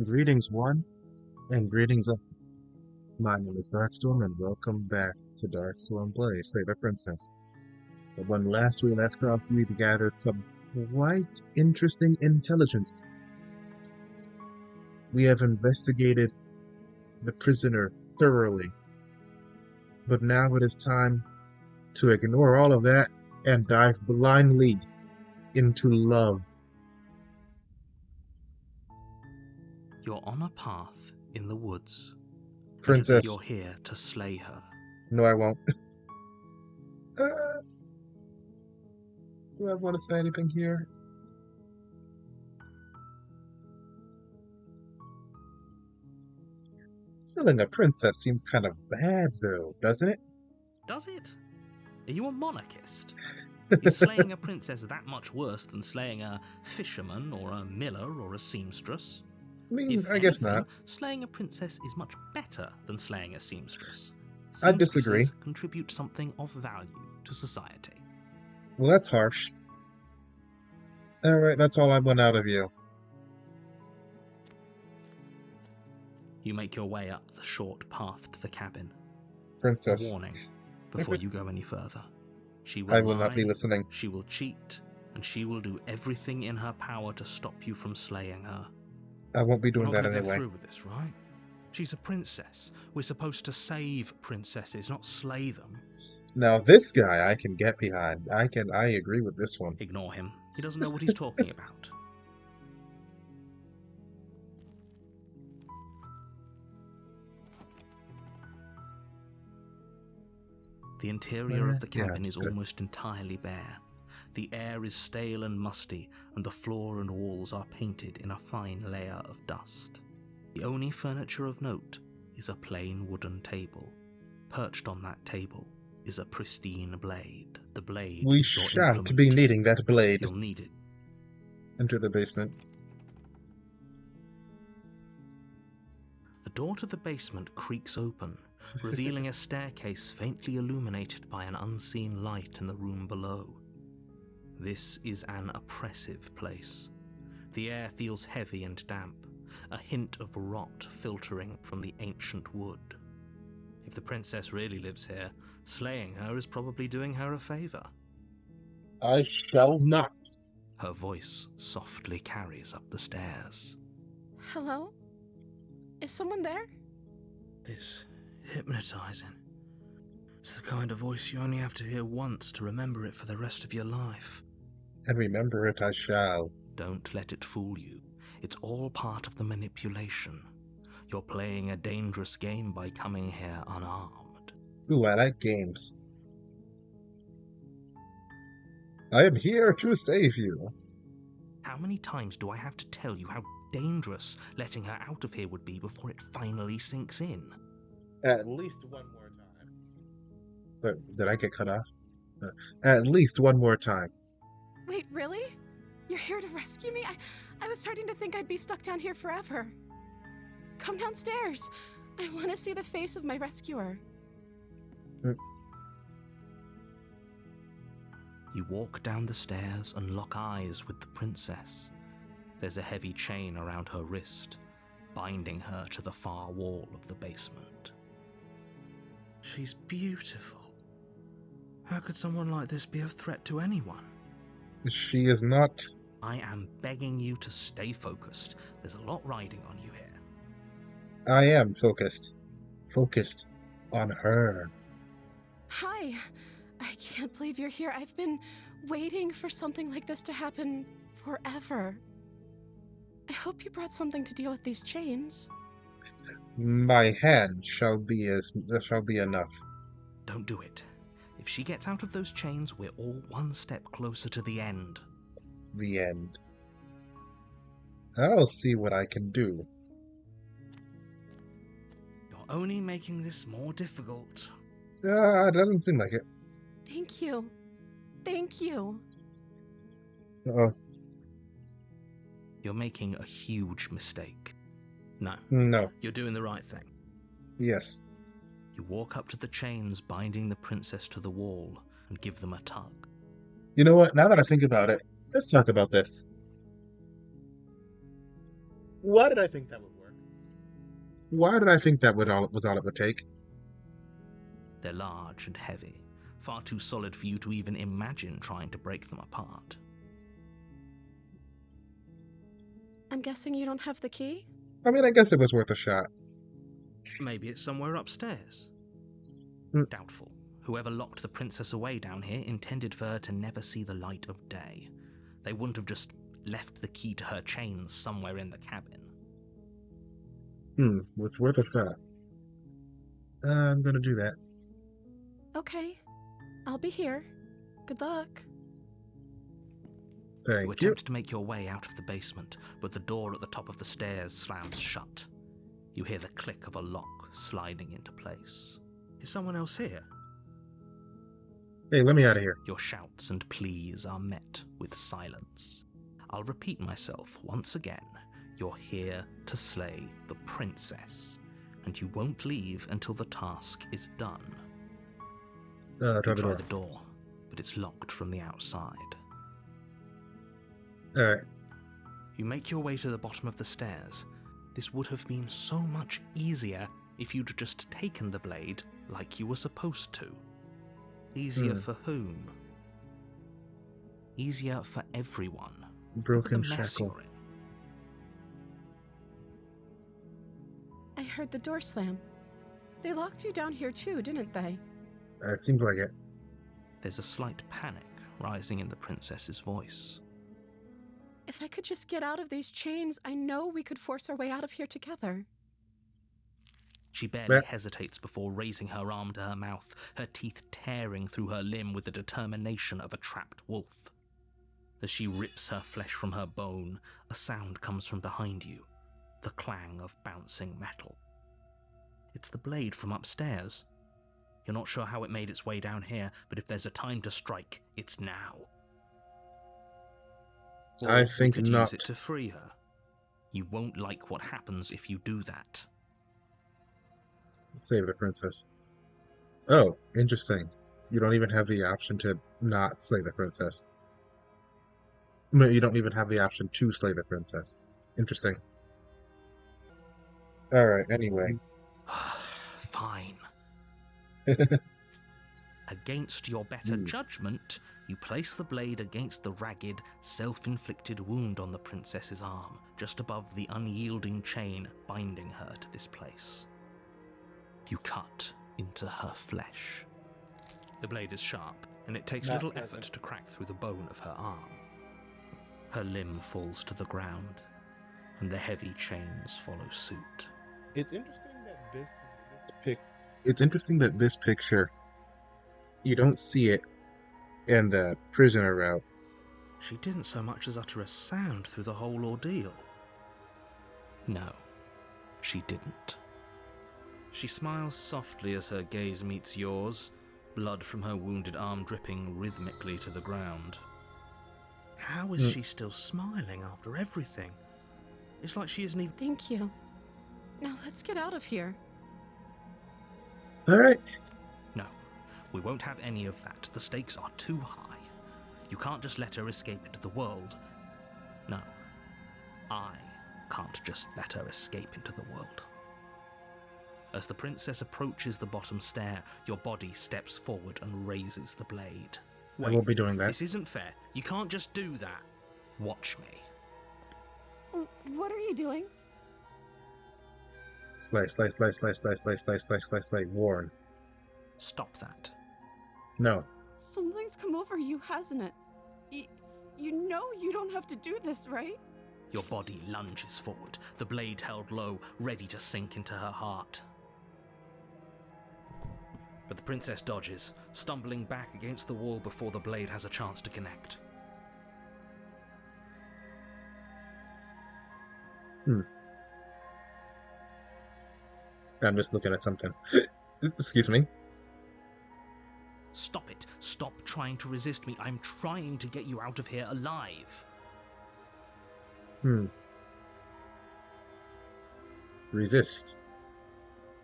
Greetings, one, and greetings up. My name is Darkstorm, and welcome back to Darkstorm Play, Slay the Princess. But when last we left off, we'd gathered some quite interesting intelligence. We have investigated the prisoner thoroughly, but now it is time to ignore all of that and dive blindly into love. You're on a path in the woods. Princess, You're here to slay her. no, I won't. Do I want to say anything here? Killing a princess seems kind of bad, though, doesn't it? Does it? Are you a monarchist? Is slaying a princess that much worse than slaying a fisherman or a miller or a seamstress? I mean, If I guess anything, not. slaying a princess is much better than slaying a seamstress. I disagree. Seamstresses contribute something of value to society. Well, that's harsh. Alright, that's all I want out of you. You make your way up the short path to the cabin. Princess. Warning, before you go any further. She will I will lie, not be listening. she will cheat, and she will do everything in her power to stop you from slaying her. I won't be doing We're not that gonna anyway. go through with this, right? She's a princess. We're supposed to save princesses, not slay them. Now, this guy I can get behind. I agree with this one. Ignore him. He doesn't know what he's talking about. The interior of the cabin is almost entirely bare. The air is stale and musty, and the floor and walls are painted in a fine layer of dust. The only furniture of note is a plain wooden table. Perched on that table is a pristine blade. The blade We is your shan't implement. be needing that blade. You'll need it. Enter the basement. The door to the basement creaks open, revealing a staircase faintly illuminated by an unseen light in the room below. This is an oppressive place. The air feels heavy and damp, a hint of rot filtering from the ancient wood. If the princess really lives here, slaying her is probably doing her a favor. I shall not. Her voice softly carries up the stairs. Hello? Is someone there? It's hypnotizing. It's the kind of voice you only have to hear once to remember it for the rest of your life. And remember it I shall. Don't let it fool you. It's all part of the manipulation. You're playing a dangerous game by coming here unarmed. Ooh, I like games. I am here to save you. How many times do I have to tell you how dangerous letting her out of here would be before it finally sinks in? At least one more time. But did I get cut off? At least one more time. Wait, really? You're here to rescue me? I was starting to think I'd be stuck down here forever. Come downstairs. I want to see the face of my rescuer. You walk down the stairs and lock eyes with the princess. There's a heavy chain around her wrist, binding her to the far wall of the basement. She's beautiful. How could someone like this be a threat to anyone? She is not. I am begging you to stay focused. There's a lot riding on you here. I am focused. Focused on her. Hi. I can't believe you're here. I've been waiting for something like this to happen forever. I hope you brought something to deal with these chains. My hand shall be enough. Don't do it. If she gets out of those chains, we're all one step closer to the end. The end. I'll see what I can do. You're only making this more difficult. It doesn't seem like it. Thank you. Thank you. Uh-oh. You're making a huge mistake. No. You're doing the right thing. Yes. You walk up to the chains binding the princess to the wall and give them a tug. You know what? Now that I think about it, let's talk about this. Why did I think that would work? Why did I think that was all it would take? They're large and heavy, far too solid for you to even imagine trying to break them apart. I'm guessing you don't have the key? I mean, I guess it was worth a shot. Maybe it's somewhere upstairs. Doubtful. Whoever locked the princess away down here intended for her to never see the light of day. They wouldn't have just left the key to her chains somewhere in the cabin. It's worth a shot. I'm gonna do that. Okay. I'll be here. Good luck. You Thank you. attempt to make your way out of the basement, but the door at the top of the stairs slams shut. You hear the click of a lock sliding into place. Is someone else here? Hey, let me out of here. Your shouts and pleas are met with silence. I'll repeat myself once again. You're here to slay the princess, and you won't leave until the task is done. Try You the try door. the door, but it's locked from the outside. Alright. You make your way to the bottom of the stairs. This would have been so much easier if you'd just taken the blade like you were supposed to. Easier for whom? Easier for everyone. Broken Look at the mess shackle. you're in. I heard the door slam. They locked you down here too, didn't they? It seems like it. There's a slight panic rising in the princess's voice. If I could just get out of these chains, I know we could force our way out of here together. She barely hesitates before raising her arm to her mouth, her teeth tearing through her limb with the determination of a trapped wolf. As she rips her flesh from her bone, a sound comes from behind you, the clang of bouncing metal. It's the blade from upstairs. You're not sure how it made its way down here, but if there's a time to strike, it's now. I Or think you could not. use it to free her. You won't like what happens if you do that. Save the princess. Oh, interesting. You don't even have the option to not slay the princess. No, you don't even have the option to slay the princess. Interesting. Alright, anyway. Fine. Against your better judgment, you place the blade against the ragged, self-inflicted wound on the princess's arm, just above the unyielding chain binding her to this place. You cut into her flesh. The blade is sharp, and it takes little effort to crack through the bone of her arm. Her limb falls to the ground, and the heavy chains follow suit. It's interesting that this picture, you don't see it in the prisoner route. She didn't so much as utter a sound through the whole ordeal. No, she didn't. She smiles softly as her gaze meets yours, blood from her wounded arm dripping rhythmically to the ground. How is she still smiling after everything? It's like she isn't even... Thank you. Now let's get out of here. Alright. No, we won't have any of that. The stakes are too high. You can't just let her escape into the world. No, I can't just let her escape into the world. As the princess approaches the bottom stair, your body steps forward and raises the blade. I won't be doing that. This isn't fair. You can't just do that. Watch me. What are you doing? Slice, slice, slice, slice, slice, slice, slice, slice, slice, slice, Warren. Stop that. No. Something's come over you, hasn't it? You know you don't have to do this, right? Your body lunges forward, the blade held low, ready to sink into her heart. But the princess dodges, stumbling back against the wall before the blade has a chance to connect. I'm just looking at something. Excuse me. Stop it. Stop trying to resist me. I'm trying to get you out of here alive. Resist.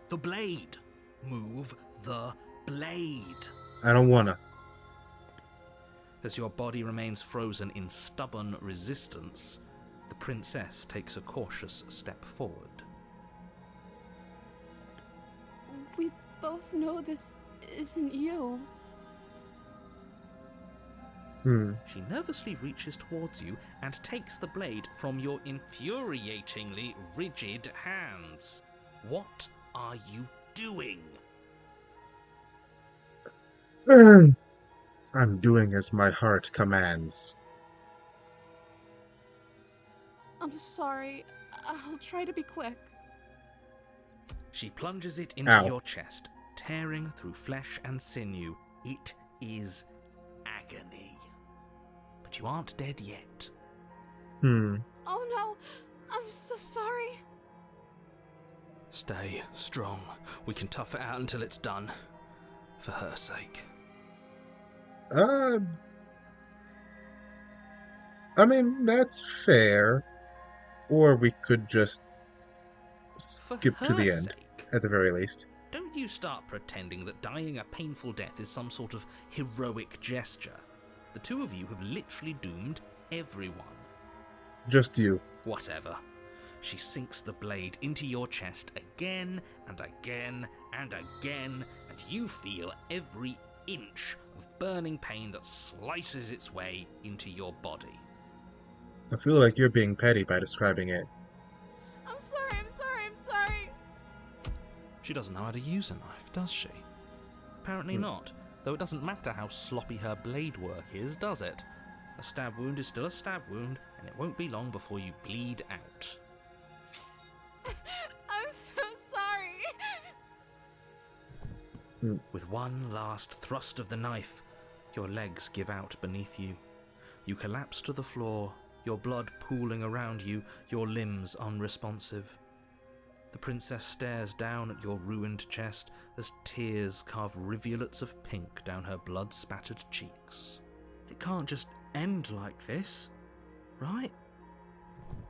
The blade. Move the blade. I don't wanna. As your body remains frozen in stubborn resistance, The princess takes a cautious step forward. We both know this isn't you. She nervously reaches towards you and takes the blade from your infuriatingly rigid hands. What are you doing? I'm doing as my heart commands. I'm sorry. I'll try to be quick. She plunges it into Ow. your chest, tearing through flesh and sinew. It is agony. But you aren't dead yet. Oh no, I'm so sorry. Stay strong. We can tough it out until it's done. For her sake. I mean, that's fair. Or we could just skip to the end, at the very least. Don't you start pretending that dying a painful death is some sort of heroic gesture. The two of you have literally doomed everyone. Just you. Whatever. She sinks the blade into your chest again and again and again, and you feel every inch of burning pain that slices its way into your body. I feel like you're being petty by describing it. I'm sorry. She doesn't know how to use a knife, does she? Apparently not, though it doesn't matter how sloppy her blade work is, does it? A stab wound is still a stab wound, and it won't be long before you bleed out. I'm so sorry. With one last thrust of the knife, your legs give out beneath you. You collapse to the floor, your blood pooling around you, your limbs unresponsive. The princess stares down at your ruined chest as tears carve rivulets of pink down her blood-spattered cheeks. It can't just end like this, right?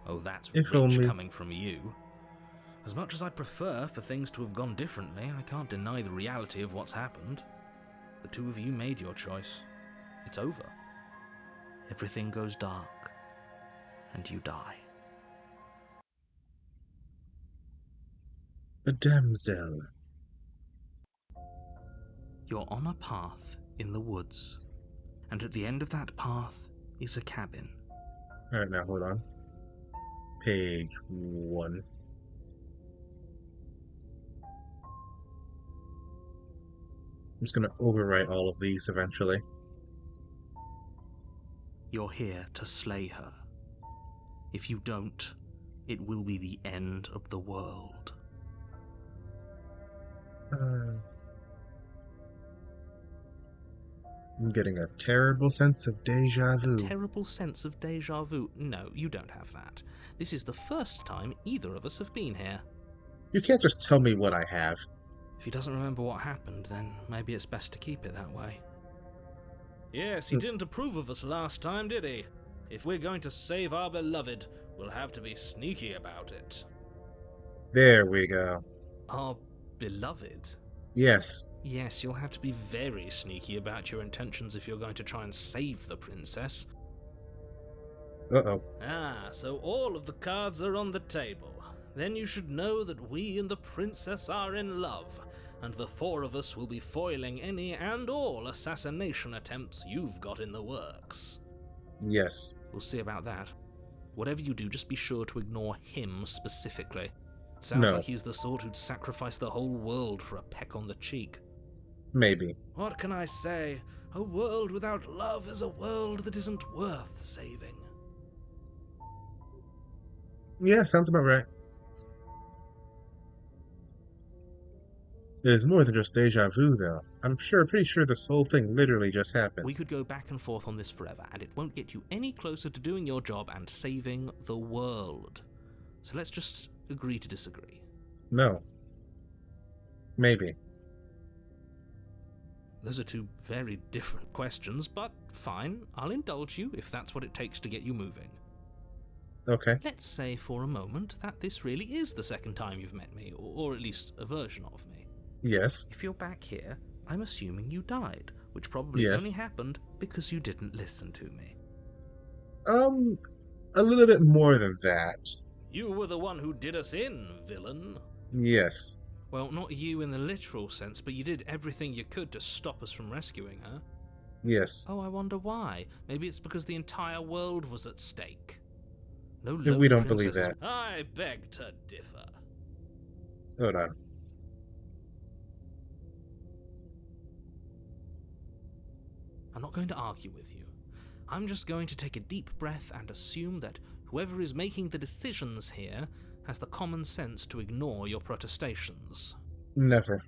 Oh, that's If rich only. coming from you. As much as I'd prefer for things to have gone differently, I can't deny the reality of what's happened. The two of you made your choice. It's over. Everything goes dark, and you die. A damsel. You're on a path in the woods, and at the end of that path is a cabin. Alright, now hold on. Page 1. I'm just gonna overwrite all of these eventually. You're here to slay her. If you don't, it will be the end of the world. I'm getting a terrible sense of deja vu. Terrible sense of deja vu? No, you don't have that. This is the first time either of us have been here. You can't just tell me what I have. If he doesn't remember what happened, then maybe it's best to keep it that way. Yes, he didn't approve of us last time, did he? If we're going to save our beloved, we'll have to be sneaky about it. There we go. Our beloved? Yes. Yes, you'll have to be very sneaky about your intentions if you're going to try and save the princess. Uh-oh. Ah, so all of the cards are on the table. Then you should know that we and the princess are in love, and the four of us will be foiling any and all assassination attempts you've got in the works. Yes. We'll see about that. Whatever you do, just be sure to ignore him specifically. It sounds No. like he's the sort who'd sacrifice the whole world for a peck on the cheek. Maybe. What can I say? A world without love is a world that isn't worth saving. Yeah, sounds about right. It is more than just deja vu, though. I'm pretty sure this whole thing literally just happened. We could go back and forth on this forever, and it won't get you any closer to doing your job and saving the world. So let's just agree to disagree. No. Maybe. Those are two very different questions, but fine, I'll indulge you if that's what it takes to get you moving. Okay. Let's say for a moment that this really is the second time you've met me, or at least a version of me. Yes. If you're back here, I'm assuming you died, which probably Yes. only happened because you didn't listen to me. A little bit more than that. You were the one who did us in, villain. Yes. Well, not you in the literal sense, but you did everything you could to stop us from rescuing her. Yes. Oh, I wonder why. Maybe it's because the entire world was at stake. No We lone don't believe princesses. that. I beg to differ. Hold on. I'm not going to argue with you. I'm just going to take a deep breath and assume that whoever is making the decisions here has the common sense to ignore your protestations. Never.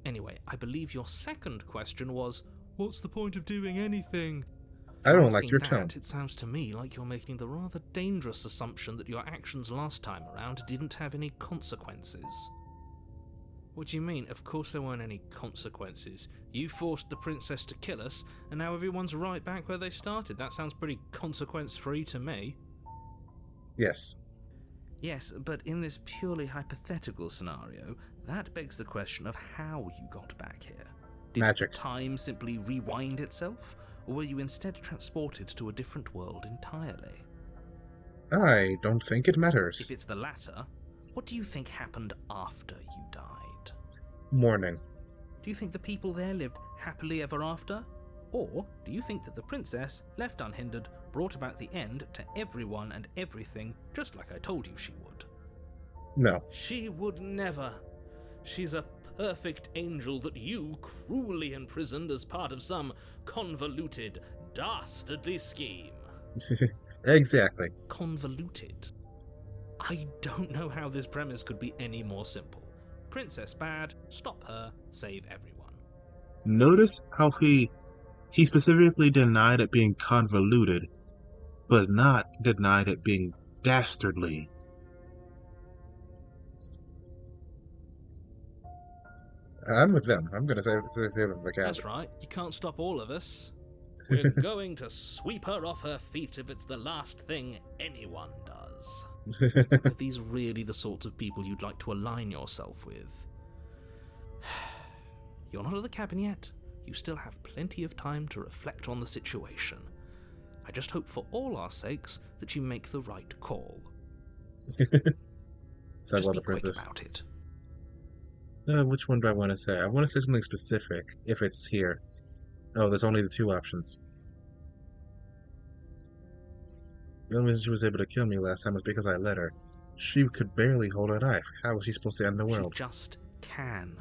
Anyway, I believe your second question was, what's the point of doing anything? I don't like your tone. It sounds to me like you're making the rather dangerous assumption that your actions last time around didn't have any consequences. What do you mean? Of course there weren't any consequences. You forced the princess to kill us, and now everyone's right back where they started. That sounds pretty consequence-free to me. Yes. Yes, but in this purely hypothetical scenario, that begs the question of how you got back here. Did Magic. time simply rewind itself, or were you instead transported to a different world entirely? I don't think it matters. If it's the latter, what do you think happened after you died? Morning. Do you think the people there lived happily ever after? Or do you think that the princess, left unhindered, brought about the end to everyone and everything, just like I told you she would? No. She would never. She's a perfect angel that you cruelly imprisoned as part of some convoluted, dastardly scheme. Exactly. Convoluted? I don't know how this premise could be any more simple. Princess bad, stop her, save everyone. Notice how he specifically denied it being convoluted, but not denied it being dastardly. I'm with them. I'm going to save them the cat. That's right, you can't stop all of us. We're going to sweep her off her feet if it's the last thing anyone does. Are these really the sorts of people you'd like to align yourself with? You're not at the cabin yet. You still have plenty of time to reflect on the situation. I just hope for all our sakes that you make the right call. Just be quick about it. Which one do I want to say? I want to say something specific, if it's here. Oh, there's only the two options. The only reason she was able to kill me last time was because I let her. She could barely hold a knife. How was she supposed to end the world? She just can.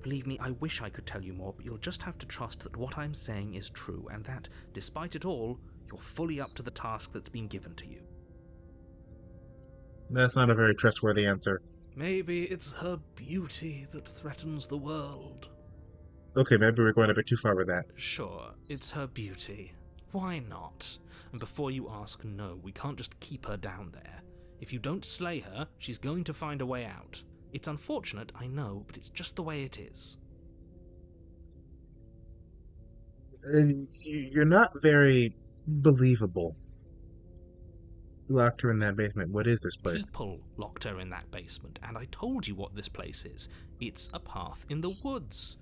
Believe me, I wish I could tell you more, but you'll just have to trust that what I'm saying is true, and that, despite it all, you're fully up to the task that's been given to you. That's not a very trustworthy answer. Maybe it's her beauty that threatens the world. Okay, maybe we're going a bit too far with that. Sure, it's her beauty. Why not? And before you ask, no, we can't just keep her down there. If you don't slay her, she's going to find a way out. It's unfortunate, I know, but it's just the way it is. You're not very believable. You locked her in that basement. What is this place? People locked her in that basement, and I told you what this place is. It's a path in the woods.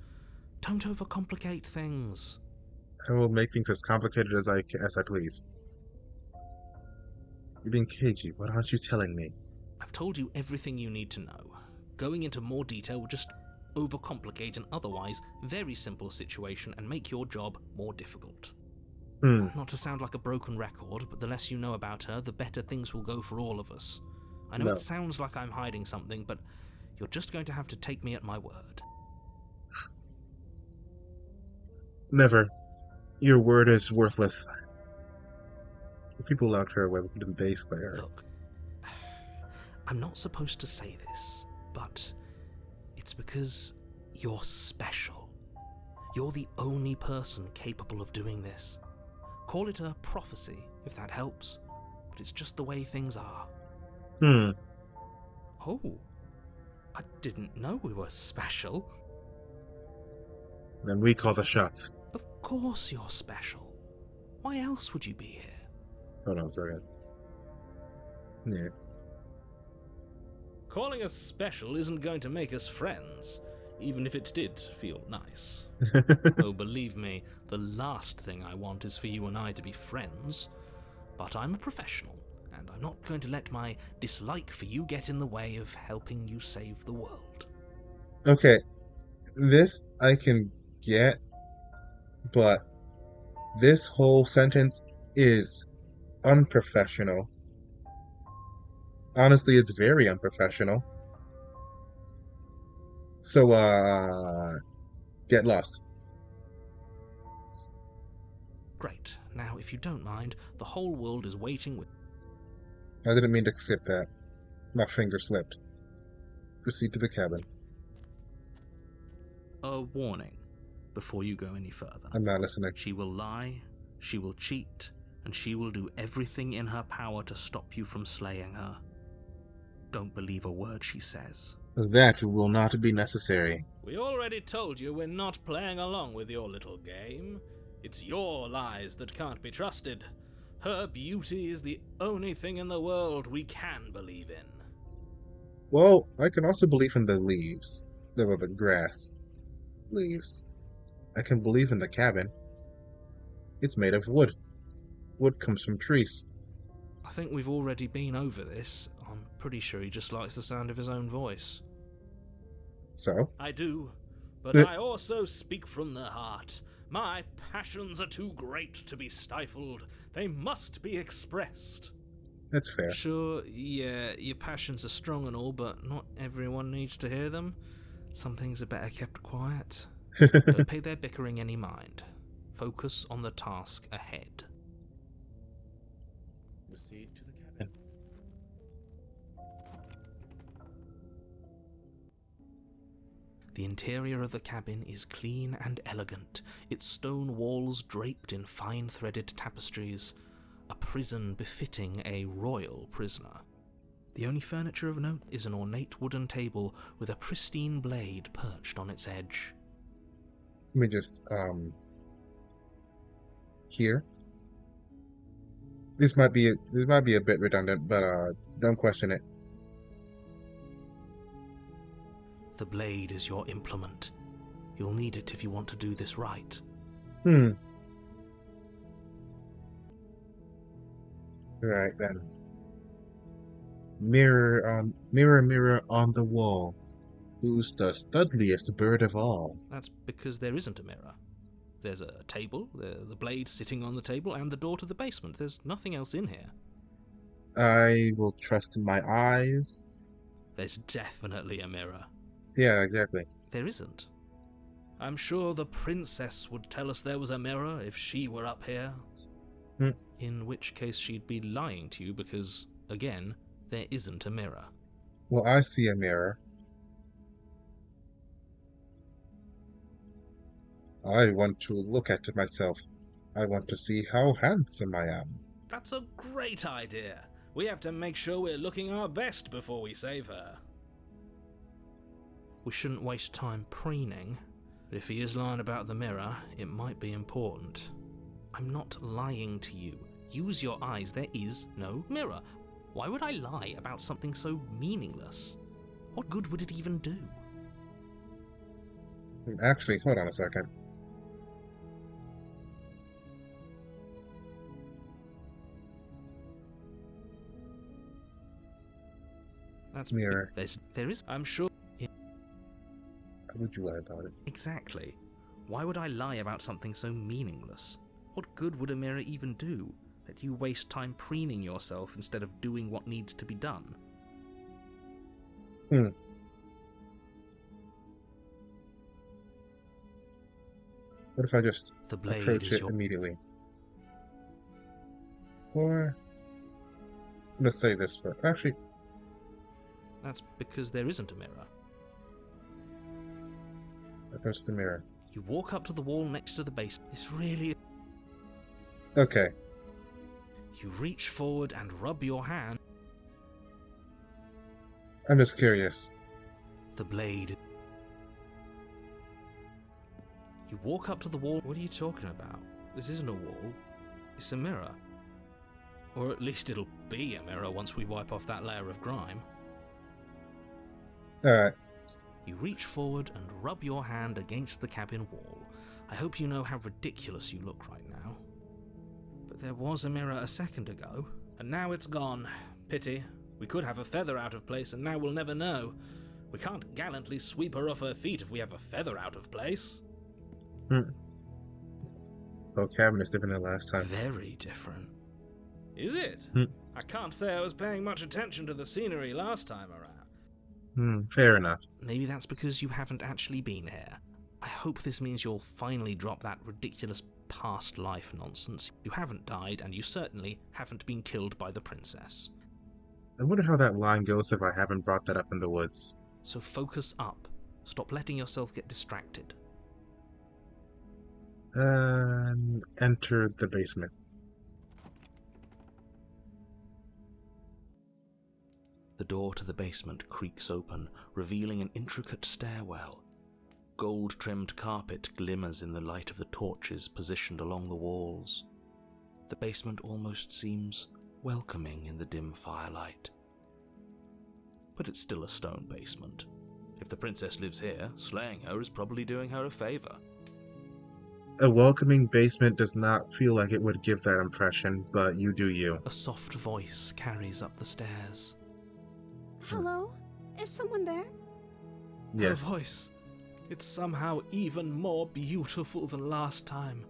Don't overcomplicate things. I will make things as complicated as I please. You're being cagey. What aren't you telling me? I've told you everything you need to know. Going into more detail will just overcomplicate an otherwise very simple situation and make your job more difficult. Not to sound like a broken record, but the less you know about her, the better things will go for all of us. I know it sounds like I'm hiding something, but you're just going to have to take me at my word. Never. Your word is worthless. If people locked her away, didn't they slay her? Look, I'm not supposed to say this, but it's because you're special. You're the only person capable of doing this. Call it a prophecy, if that helps, but it's just the way things are. Oh, I didn't know we were special. Then we call the shots. Of course you're special. Why else would you be here? Hold on a second. Yeah. Calling us special isn't going to make us friends, even if it did feel nice. Oh, believe me, the last thing I want is for you and I to be friends. But I'm a professional, I'm not going to let my dislike for you get in the way of helping you save the world. Okay, this I can get, but this whole sentence is unprofessional. Honestly, it's very unprofessional. So, get lost. Great. Now, if you don't mind, the whole world is waiting with... I didn't mean to skip that. My finger slipped. Proceed to the cabin. A warning before you go any further. I'm not listening. She will lie, she will cheat, and she will do everything in her power to stop you from slaying her. Don't believe a word she says. That will not be necessary. We already told you we're not playing along with your little game. It's your lies that can't be trusted. Her beauty is the only thing in the world we can believe in. Well, I can also believe in the leaves. The grass. Leaves. I can believe in the cabin. It's made of wood. Wood comes from trees. I think we've already been over this. I'm pretty sure he just likes the sound of his own voice. So? I do, but I also speak from the heart. My passions are too great to be stifled. They must be expressed. That's fair. Sure, yeah, your passions are strong and all, but not everyone needs to hear them. Some things are better kept quiet. Don't pay their bickering any mind. Focus on the task ahead. Proceed to the cabin. The interior of the cabin is clean and elegant, its stone walls draped in fine-threaded tapestries, a prison befitting a royal prisoner. The only furniture of note is an ornate wooden table with a pristine blade perched on its edge. Let me just, here. This might be a bit redundant, but don't question it. The blade is your implement. You'll need it if you want to do this right. Right then. Mirror, mirror on the wall. Who's the studliest bird of all? That's because there isn't a mirror. There's a table, the blade sitting on the table, and the door to the basement. There's nothing else in here. I will trust my eyes. There's definitely a mirror. Yeah, exactly. There isn't. I'm sure the princess would tell us there was a mirror if she were up here. In which case she'd be lying to you because, again, there isn't a mirror. Well, I see a mirror. I want to look at myself. I want to see how handsome I am. That's a great idea. We have to make sure we're looking our best before we save her. We shouldn't waste time preening. If he is lying about the mirror, it might be important. I'm not lying to you. Use your eyes. There is no mirror. Why would I lie about something so meaningless? What good would it even do? Actually, hold on a second. That's mirror. There is. I'm sure. How would you lie about it? Exactly. Why would I lie about something so meaningless? What good would a mirror even do? Let you waste time preening yourself instead of doing what needs to be done. What if I just approach it immediately? Or let's say this for actually. That's because there isn't a mirror. Approach the mirror. You walk up to the wall next to the base. This really... Okay. You reach forward and rub your hand. I'm just curious. The blade. You walk up to the wall. What are you talking about? This isn't a wall. It's a mirror. Or at least it'll be a mirror once we wipe off that layer of grime. Alright. You reach forward and rub your hand against the cabin wall. I hope you know how ridiculous you look right now. But there was a mirror a second ago, And now it's gone. Pity. We could have a feather out of place, and now we'll never know. We can't gallantly sweep her off her feet if we have a feather out of place. So cabin is different than last time. Very different. Is it? Hmm. I can't say I was paying much attention to the scenery last time around. Fair enough. Maybe that's because you haven't actually been here. I hope this means you'll finally drop that ridiculous past life nonsense. You haven't died, and you certainly haven't been killed by the princess. I wonder how that line goes if I haven't brought that up in the woods. So focus up. Stop letting yourself get distracted. Enter the basement. The door to the basement creaks open, revealing an intricate stairwell. Gold-trimmed carpet glimmers in the light of the torches positioned along the walls. The basement almost seems welcoming in the dim firelight. But it's still a stone basement. If the princess lives here, slaying her is probably doing her a favor. A welcoming basement does not feel like it would give that impression, but you do you. A soft voice carries up the stairs. Hello? Is someone there? Yes. Her voice. It's somehow even more beautiful than last time.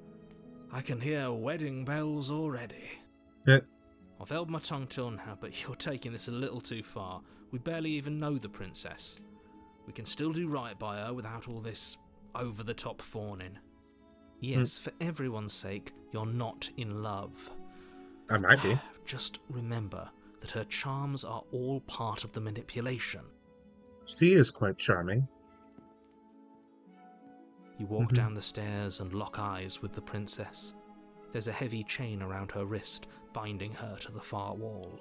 I can hear wedding bells already. I've held my tongue till now, but you're taking this a little too far. We barely even know the princess. We can still do right by her without all this over-the-top fawning. Yes, for everyone's sake, you're not in love. I might be. Just remember that her charms are all part of the manipulation. She is quite charming. You walk down the stairs and lock eyes with the princess. There's a heavy chain around her wrist, binding her to the far wall.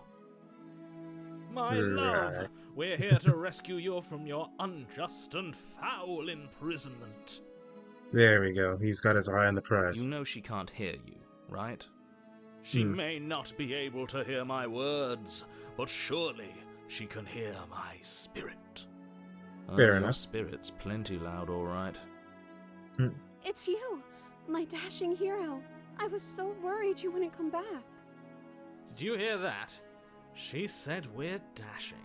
My love, we're here to rescue you from your unjust and foul imprisonment. There we go. He's got his eye on the prize. You know she can't hear you, right? She may not be able to hear my words, but surely she can hear my spirit. Fair Your enough. spirit's plenty loud, all right. It's you, my dashing hero. I was so worried you wouldn't come back. Did you hear that? She said we're dashing.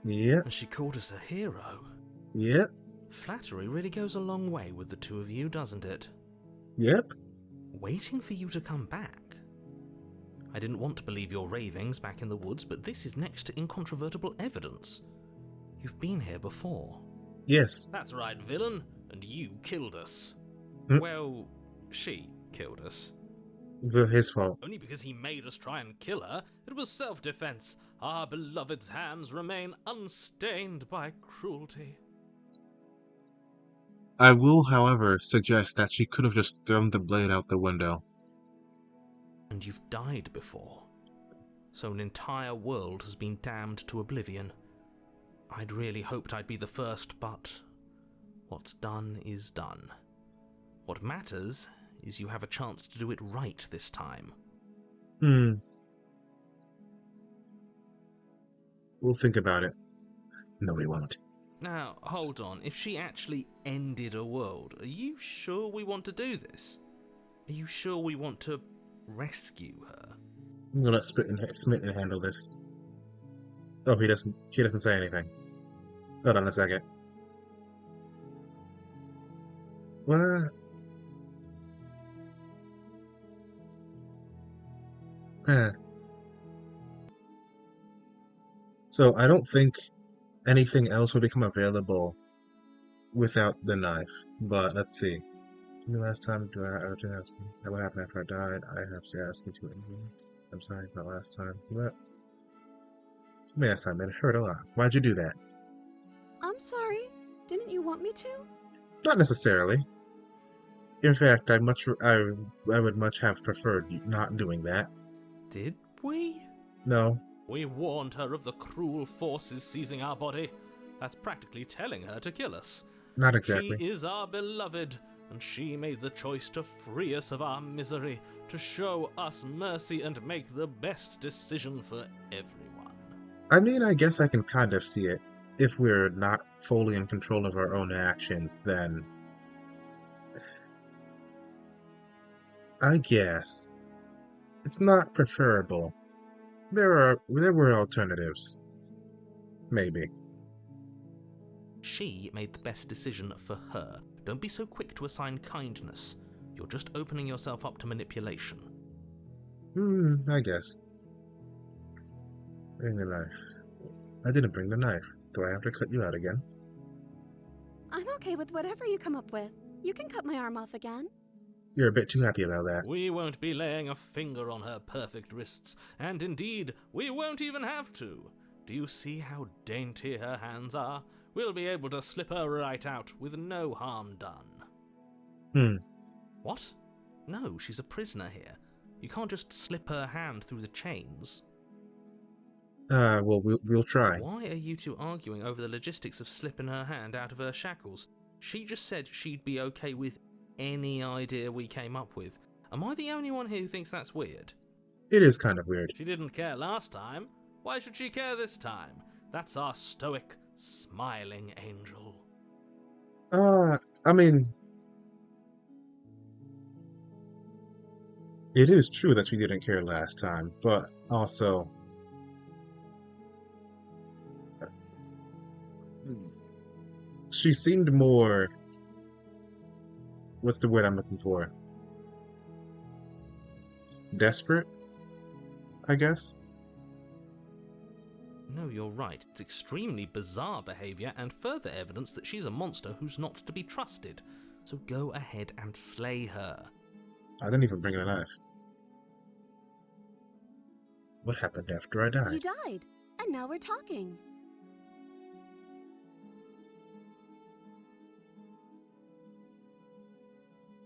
Yep. And she called us a hero. Yep. Flattery really goes a long way with the two of you, doesn't it? Yep. Waiting for you to come back. I didn't want to believe your ravings back in the woods, but this is next to incontrovertible evidence. You've been here before. Yes. That's right, villain, and you killed us. Well, she killed us. His fault. Only because he made us try and kill her. It was self-defense. Our beloved's hands remain unstained by cruelty. I will, however, suggest that she could have just thrown the blade out the window. And you've died before. So an entire world has been damned to oblivion. I'd really hoped I'd be the first, but what's done is done. What matters is you have a chance to do it right this time. We'll think about it. No, we won't. Now, hold on. If she actually ended a world, are you sure we want to do this? Are you sure we want to rescue her? I'm gonna let Smitten handle this. Oh, he doesn't say anything. Hold on a second. What? So I don't think anything else will become available without the knife. But let's see. The last time do I ever ask me what happened after I died? I have to ask you to. I'm sorry about last time. What? Last time it hurt a lot. Why'd you do that? I'm sorry. Didn't you want me to? Not necessarily. In fact, I would much have preferred you not doing that. Did we? No. We warned her of the cruel forces seizing our body. That's practically telling her to kill us. Not exactly. She is our beloved, and she made the choice to free us of our misery, to show us mercy and make the best decision for everyone. I mean, I guess I can kind of see it. If we're not fully in control of our own actions, then I guess it's not preferable, there were alternatives. Maybe. She made the best decision for her. Don't be so quick to assign kindness. You're just opening yourself up to manipulation. I guess. Bring the knife. I didn't bring the knife. Do I have to cut you out again? I'm okay with whatever you come up with. You can cut my arm off again. You're a bit too happy about that. We won't be laying a finger on her perfect wrists, and indeed, we won't even have to. Do you see how dainty her hands are? We'll be able to slip her right out with no harm done. What? No, she's a prisoner here. You can't just slip her hand through the chains. Well, we'll try. Why are you two arguing over the logistics of slipping her hand out of her shackles? She just said she'd be okay with any idea we came up with. Am I the only one here who thinks that's weird? It is kind of weird. She didn't care last time. Why should she care this time? That's our stoic, smiling angel. I mean, it is true that she didn't care last time, but also, she seemed more, what's the word I'm looking for? Desperate, I guess? No, you're right. It's extremely bizarre behaviour and further evidence that she's a monster who's not to be trusted. So go ahead and slay her. I didn't even bring the knife. What happened after I died? You died, and now we're talking.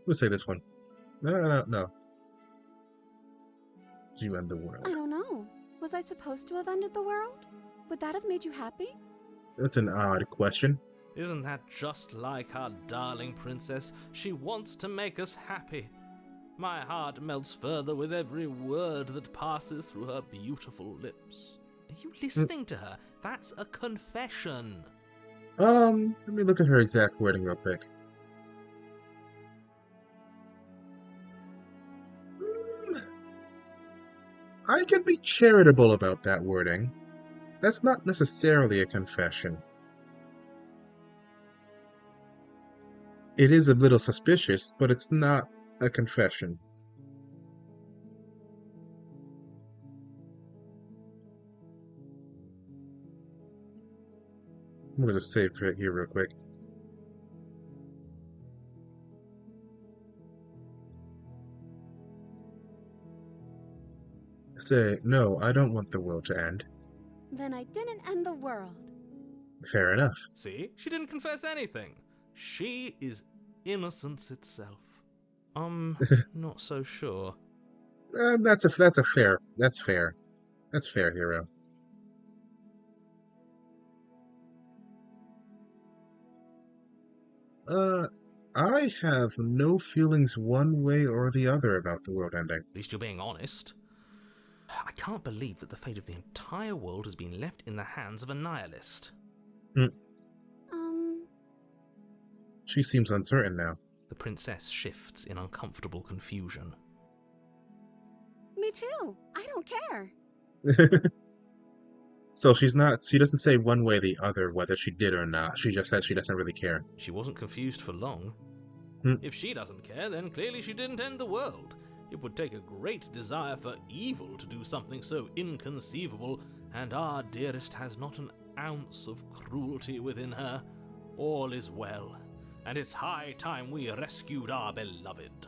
We'll say this one. No. You end the world. I don't know. Was I supposed to have ended the world? Would that have made you happy? That's an odd question. Isn't that just like our darling princess? She wants to make us happy. My heart melts further with every word that passes through her beautiful lips. Are you listening to her? That's a confession. Let me look at her exact wording real quick. I can be charitable about that wording. That's not necessarily a confession. It is a little suspicious, but it's not a confession. I'm gonna just save it here real quick. Say, no, I don't want the world to end. Then I didn't end the world. Fair enough. See? She didn't confess anything. She is innocence itself. Not so sure. That's fair, hero. I have no feelings one way or the other about the world ending. At least you're being honest. I can't believe that the fate of the entire world has been left in the hands of a nihilist. She seems uncertain now. The princess shifts in uncomfortable confusion. Me too. I don't care. So she doesn't say one way or the other whether she did or not. She just says she doesn't really care. She wasn't confused for long. If she doesn't care, then clearly she didn't end the world. It would take a great desire for evil to do something so inconceivable, and our dearest has not an ounce of cruelty within her. All is well, and it's high time we rescued our beloved.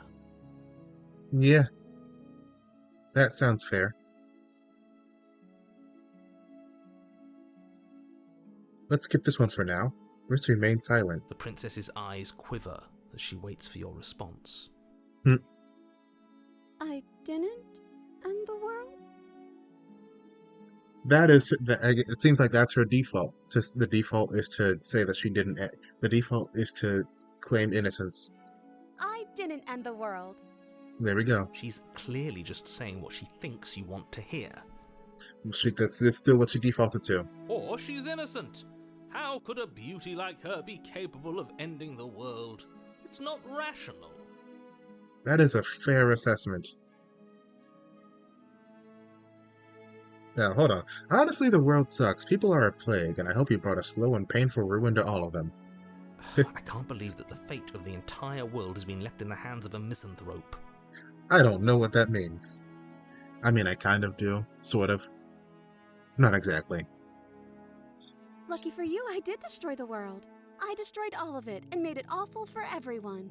Yeah. That sounds fair. Let's skip this one for now. Let's remain silent. The princess's eyes quiver as she waits for your response. I didn't end the world? It seems like that's her default. The default is to say that she didn't. The default is to claim innocence. I didn't end the world. There we go. She's clearly just saying what she thinks you want to hear. That's still what she defaulted to. Or she's innocent. How could a beauty like her be capable of ending the world? It's not rational. That is a fair assessment. Now, hold on. Honestly, the world sucks. People are a plague, and I hope you brought a slow and painful ruin to all of them. I can't believe that the fate of the entire world has been left in the hands of a misanthrope. I don't know what that means. I mean, I kind of do. Sort of. Not exactly. Lucky for you, I did destroy the world. I destroyed all of it and made it awful for everyone.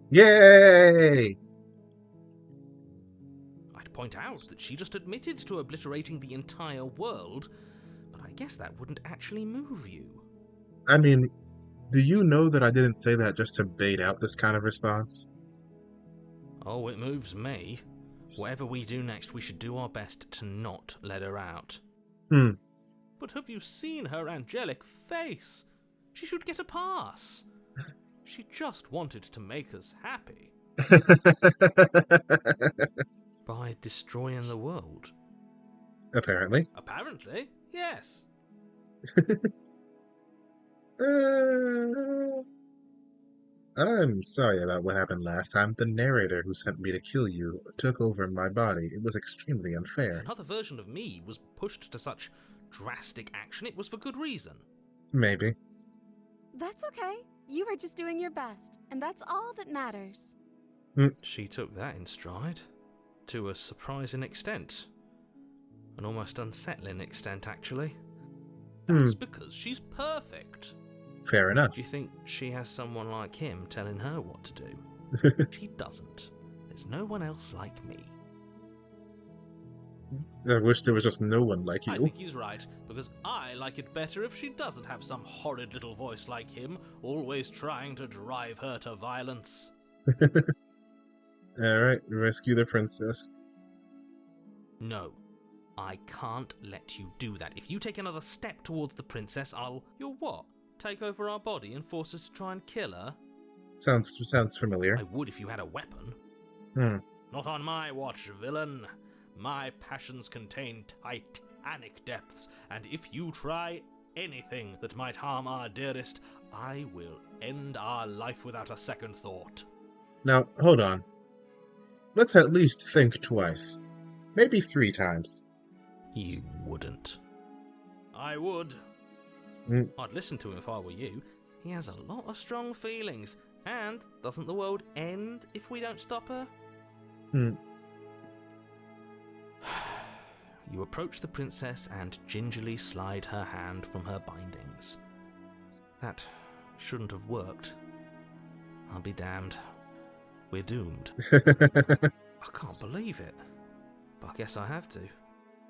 Yay! I'd point out that she just admitted to obliterating the entire world, but I guess that wouldn't actually move you. I mean, do you know that I didn't say that just to bait out this kind of response? Oh, it moves me. Whatever we do next, we should do our best to not let her out. But have you seen her angelic face? She should get a pass. She just wanted to make us happy. By destroying the world. Apparently. Apparently, yes. I'm sorry about what happened last time. The narrator who sent me to kill you took over my body. It was extremely unfair. If another version of me was pushed to such drastic action, it was for good reason. Maybe. That's okay. You were just doing your best, and that's all that matters. She took that in stride. To a surprising extent. An almost unsettling extent, actually. That's because she's perfect. Fair enough. Do you think she has someone like him telling her what to do? She doesn't. There's no one else like me. I wish there was just no one like you. I think he's right, because I like it better if she doesn't have some horrid little voice like him, always trying to drive her to violence. Alright, rescue the princess. No. I can't let you do that. If you take another step towards the princess, You'll what? Take over our body and force us to try and kill her? Sounds familiar. I would if you had a weapon. Not on my watch, villain. My passions contain titanic depths, and if you try anything that might harm our dearest, I will end our life without a second thought. Now, hold on. Let's at least think twice. Maybe 3 times. You wouldn't. I would. I'd listen to him if I were you. He has a lot of strong feelings. And doesn't the world end if we don't stop her? You approach the princess and gingerly slide her hand from her bindings. That shouldn't have worked. I'll be damned. We're doomed. I can't believe it. But I guess I have to.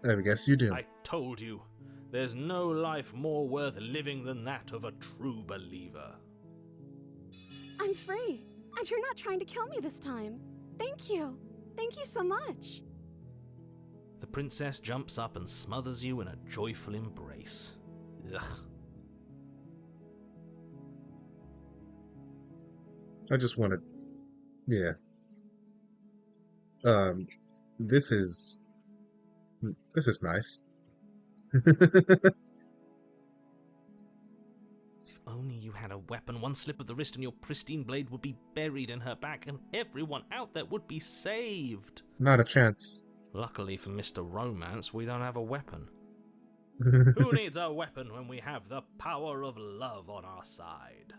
I guess you do. I told you. There's no life more worth living than that of a true believer. I'm free, and you're not trying to kill me this time. Thank you. Thank you so much. The princess jumps up and smothers you in a joyful embrace. Ugh. I just want to... Yeah. This is nice. If only you had a weapon, one slip of the wrist and your pristine blade would be buried in her back and everyone out there would be saved. Not a chance. Luckily for Mr. Romance, we don't have a weapon. Who needs a weapon when we have the power of love on our side?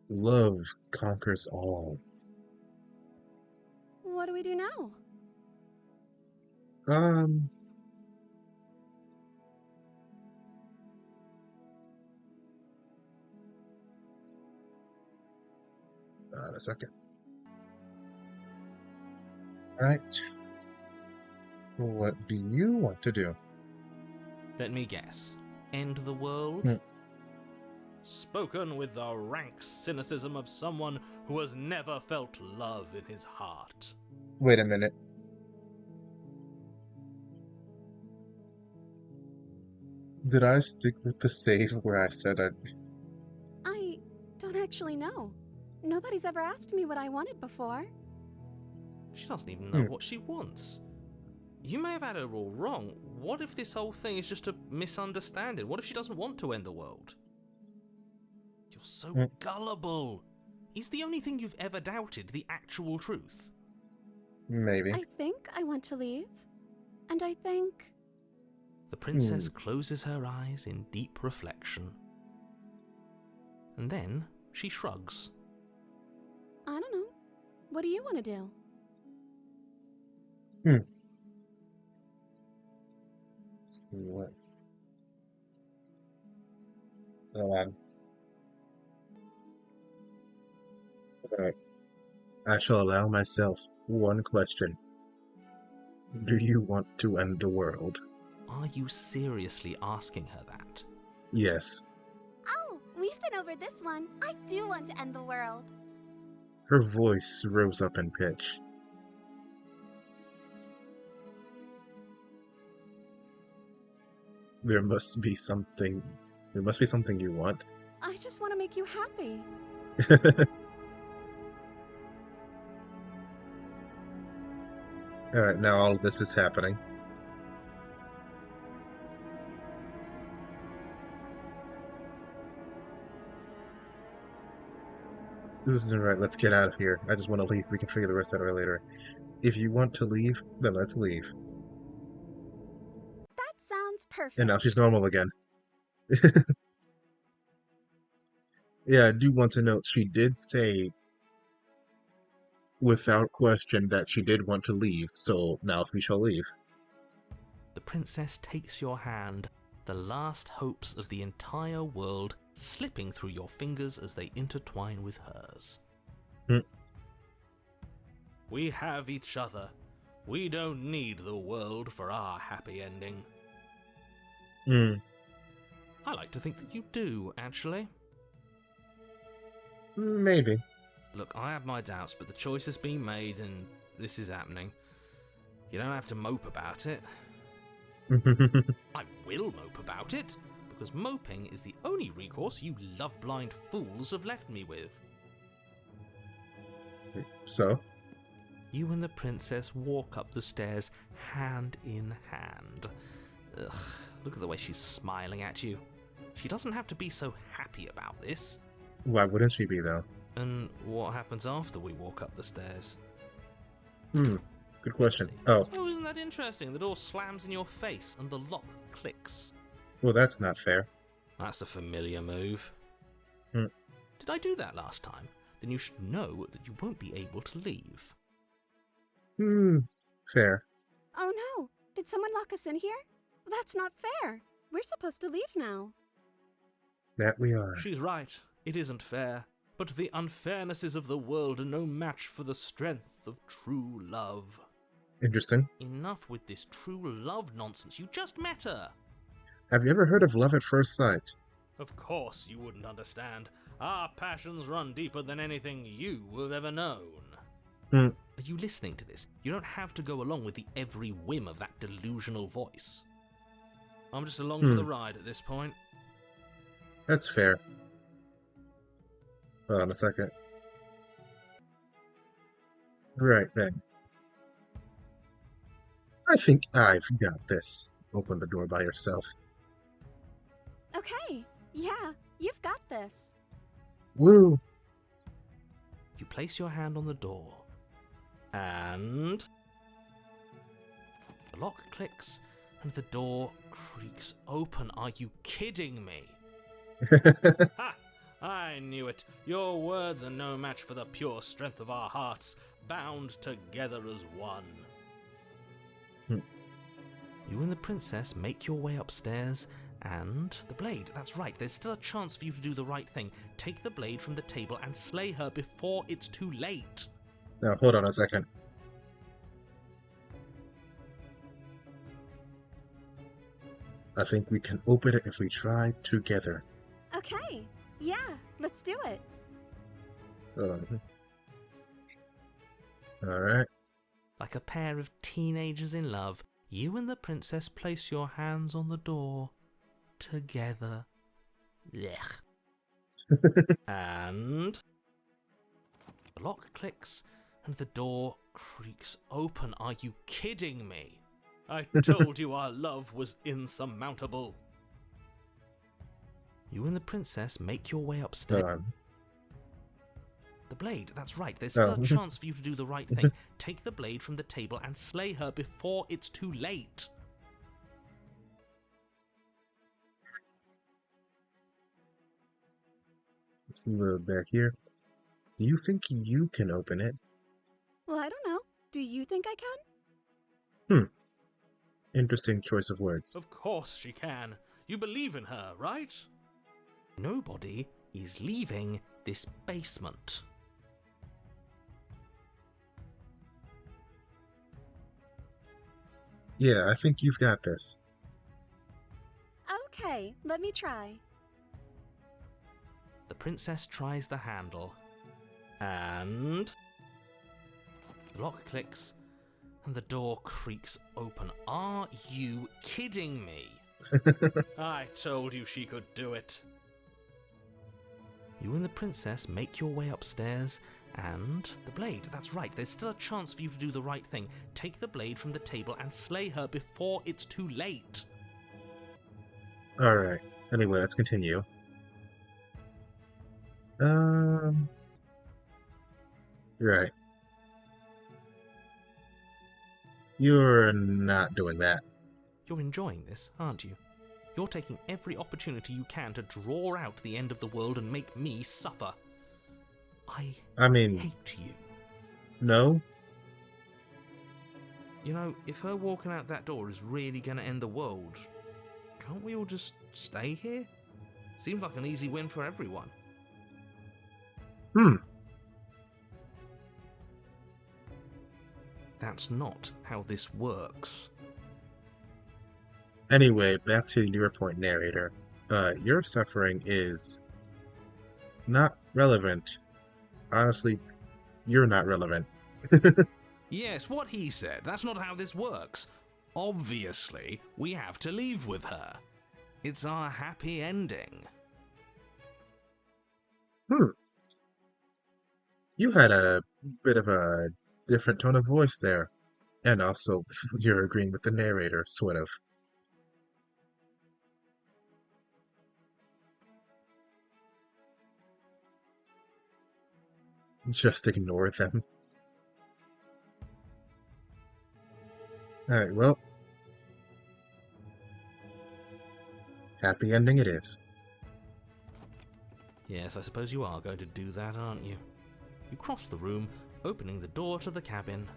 Love conquers all. What do we do now? A second. Right. What do you want to do? Let me guess. End the world? Spoken with the rank cynicism of someone who has never felt love in his heart. Wait a minute. Did I stick with the save where I said I don't actually know. Nobody's ever asked me what I wanted before. She doesn't even know what she wants. You may have had her all wrong. What if this whole thing is just a misunderstanding? What if she doesn't want to end the world? You're so gullible. Is the only thing you've ever doubted the actual truth? Maybe. I think I want to leave. And I think The princess closes her eyes in deep reflection. And then she shrugs. I don't know. What do you want to do? What? Alright. I shall allow myself one question. Do you want to end the world? Are you seriously asking her that? Yes. Oh, we've been over this one. I do want to end the world. Her voice rose up in pitch. There must be something you want. I just want to make you happy. Alright, now all of this is happening. This isn't right. Let's get out of here. I just want to leave. We can figure the rest out later. If you want to leave, then let's leave. That sounds perfect. And now she's normal again. Yeah, I do want to note she did say without question that she did want to leave, so now we shall leave. The princess takes your hand, the last hopes of the entire world slipping through your fingers as they intertwine with hers. We have each other. We don't need the world for our happy ending. I like to think that you do, actually. Maybe. Look, I have my doubts, but the choice has been made and this is happening. You don't have to mope about it. I will mope about it, because moping is the only recourse you love-blind fools have left me with. So? You and the princess walk up the stairs hand in hand. Ugh, look at the way she's smiling at you. She doesn't have to be so happy about this. Why wouldn't she be, though? And what happens after we walk up the stairs? Good question. Oh, isn't that interesting? The door slams in your face and the lock clicks. Well, that's not fair. That's a familiar move. Did I do that last time? Then you should know that you won't be able to leave. Fair. Oh no! Did someone lock us in here? That's not fair. We're supposed to leave now. That we are. She's right. It isn't fair. But the unfairnesses of the world are no match for the strength of true love. Interesting. Enough with this true love nonsense. You just met her. Have you ever heard of love at first sight? Of course you wouldn't understand. Our passions run deeper than anything you have ever known. Are you listening to this? You don't have to go along with the every whim of that delusional voice. I'm just along for the ride at this point. That's fair. Hold on a second. Right then. I think I've got this. Open the door by yourself. Okay, yeah, you've got this. Woo! You place your hand on the door, and the lock clicks, and the door creaks open. Are you kidding me? Ha! I knew it. Your words are no match for the pure strength of our hearts, bound together as one. You and the princess make your way upstairs, and the blade. That's right, there's still a chance for you to do the right thing. Take the blade from the table and slay her before it's too late. Now, hold on a second. I think we can open it if we try together. Okay, yeah, let's do it. Alright. Like a pair of teenagers in love, you and the princess place your hands on the door together. Blech. And the lock clicks and the door creaks open. Are you kidding me? I told you our love was insurmountable. You and the princess make your way upstairs. The blade, that's right, there's still a chance for you to do the right thing. Take the blade from the table and slay her before it's too late. It's a little back here. Do you think you can open it? Well, I don't know. Do you think I can? Interesting choice of words. Of course she can. You believe in her, right? Nobody is leaving this basement. Yeah, I think you've got this. Okay, let me try. The princess tries the handle, and the lock clicks, and the door creaks open. Are you kidding me? I told you she could do it. You and the princess make your way upstairs, and the blade, that's right, there's still a chance for you to do the right thing. Take the blade from the table and slay her before it's too late. Alright. Anyway, let's continue. Right. You're not doing that. You're enjoying this, aren't you? You're taking every opportunity you can to draw out the end of the world and make me suffer. I mean, hate you. no? You know, if her walking out that door is really going to end the world, can't we all just stay here? Seems like an easy win for everyone. That's not how this works. Anyway, back to your point, narrator. Your suffering is not relevant. Honestly, you're not relevant. Yes, what he said. That's not how this works. Obviously, we have to leave with her. It's our happy ending. You had a bit of a different tone of voice there. And also, you're agreeing with the narrator, sort of. Just ignore them. Alright, well. Happy ending it is. Yes, I suppose you are going to do that, aren't you? You cross the room, opening the door to the cabin.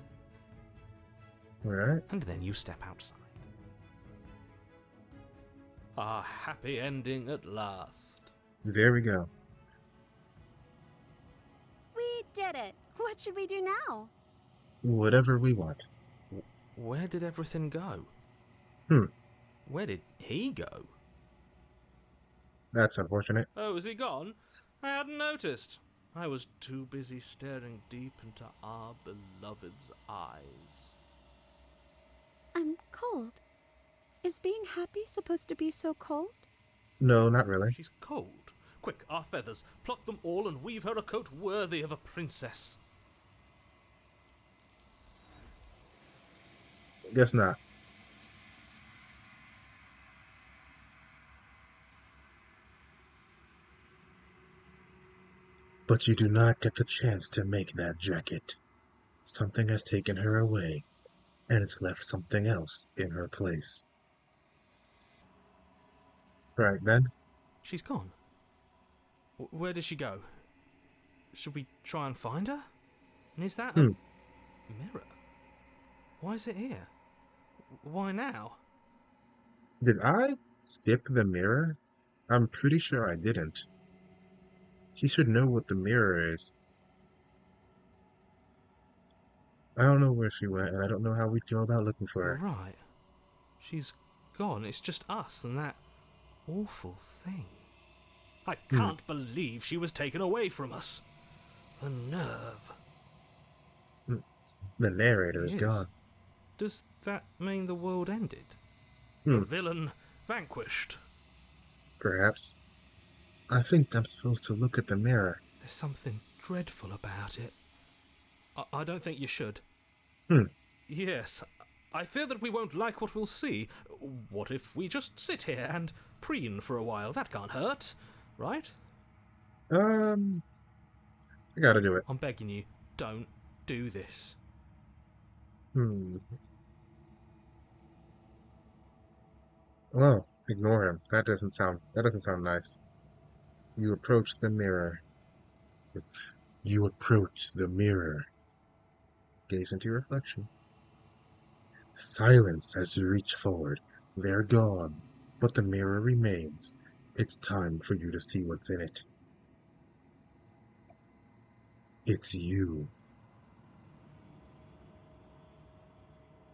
Alright. And then you step outside. A happy ending at last. There we go. We did it. What should we do now? Whatever we want. Where did everything go? Where did he go? That's unfortunate. Oh, is he gone? I hadn't noticed. I was too busy staring deep into our beloved's eyes. I'm cold. Is being happy supposed to be so cold? No, not really. She's cold. Quick, our feathers. Pluck them all and weave her a coat worthy of a princess. Guess not. But you do not get the chance to make that jacket. Something has taken her away, and it's left something else in her place. Right then. She's gone. Where did she go? Should we try and find her? And is that a mirror? Why is it here? Why now? Did I skip the mirror? I'm pretty sure I didn't. She should know what the mirror is. I don't know where she went, and I don't know how we'd go about looking for You're her. right. She's gone. It's just us and that awful thing. I can't believe she was taken away from us. The nerve. The narrator is Yes. gone. Does that mean the world ended? The villain vanquished. Perhaps. I think I'm supposed to look at the mirror. There's something dreadful about it. I don't think you should. Yes. I fear that we won't like what we'll see. What if we just sit here and preen for a while? That can't hurt, right? I gotta do it. I'm begging you, don't do this. Well, ignore him. That doesn't sound nice. You approach the mirror. You approach the mirror. Gaze into your reflection. Silence as you reach forward. They're gone, but the mirror remains. It's time for you to see what's in it. It's you.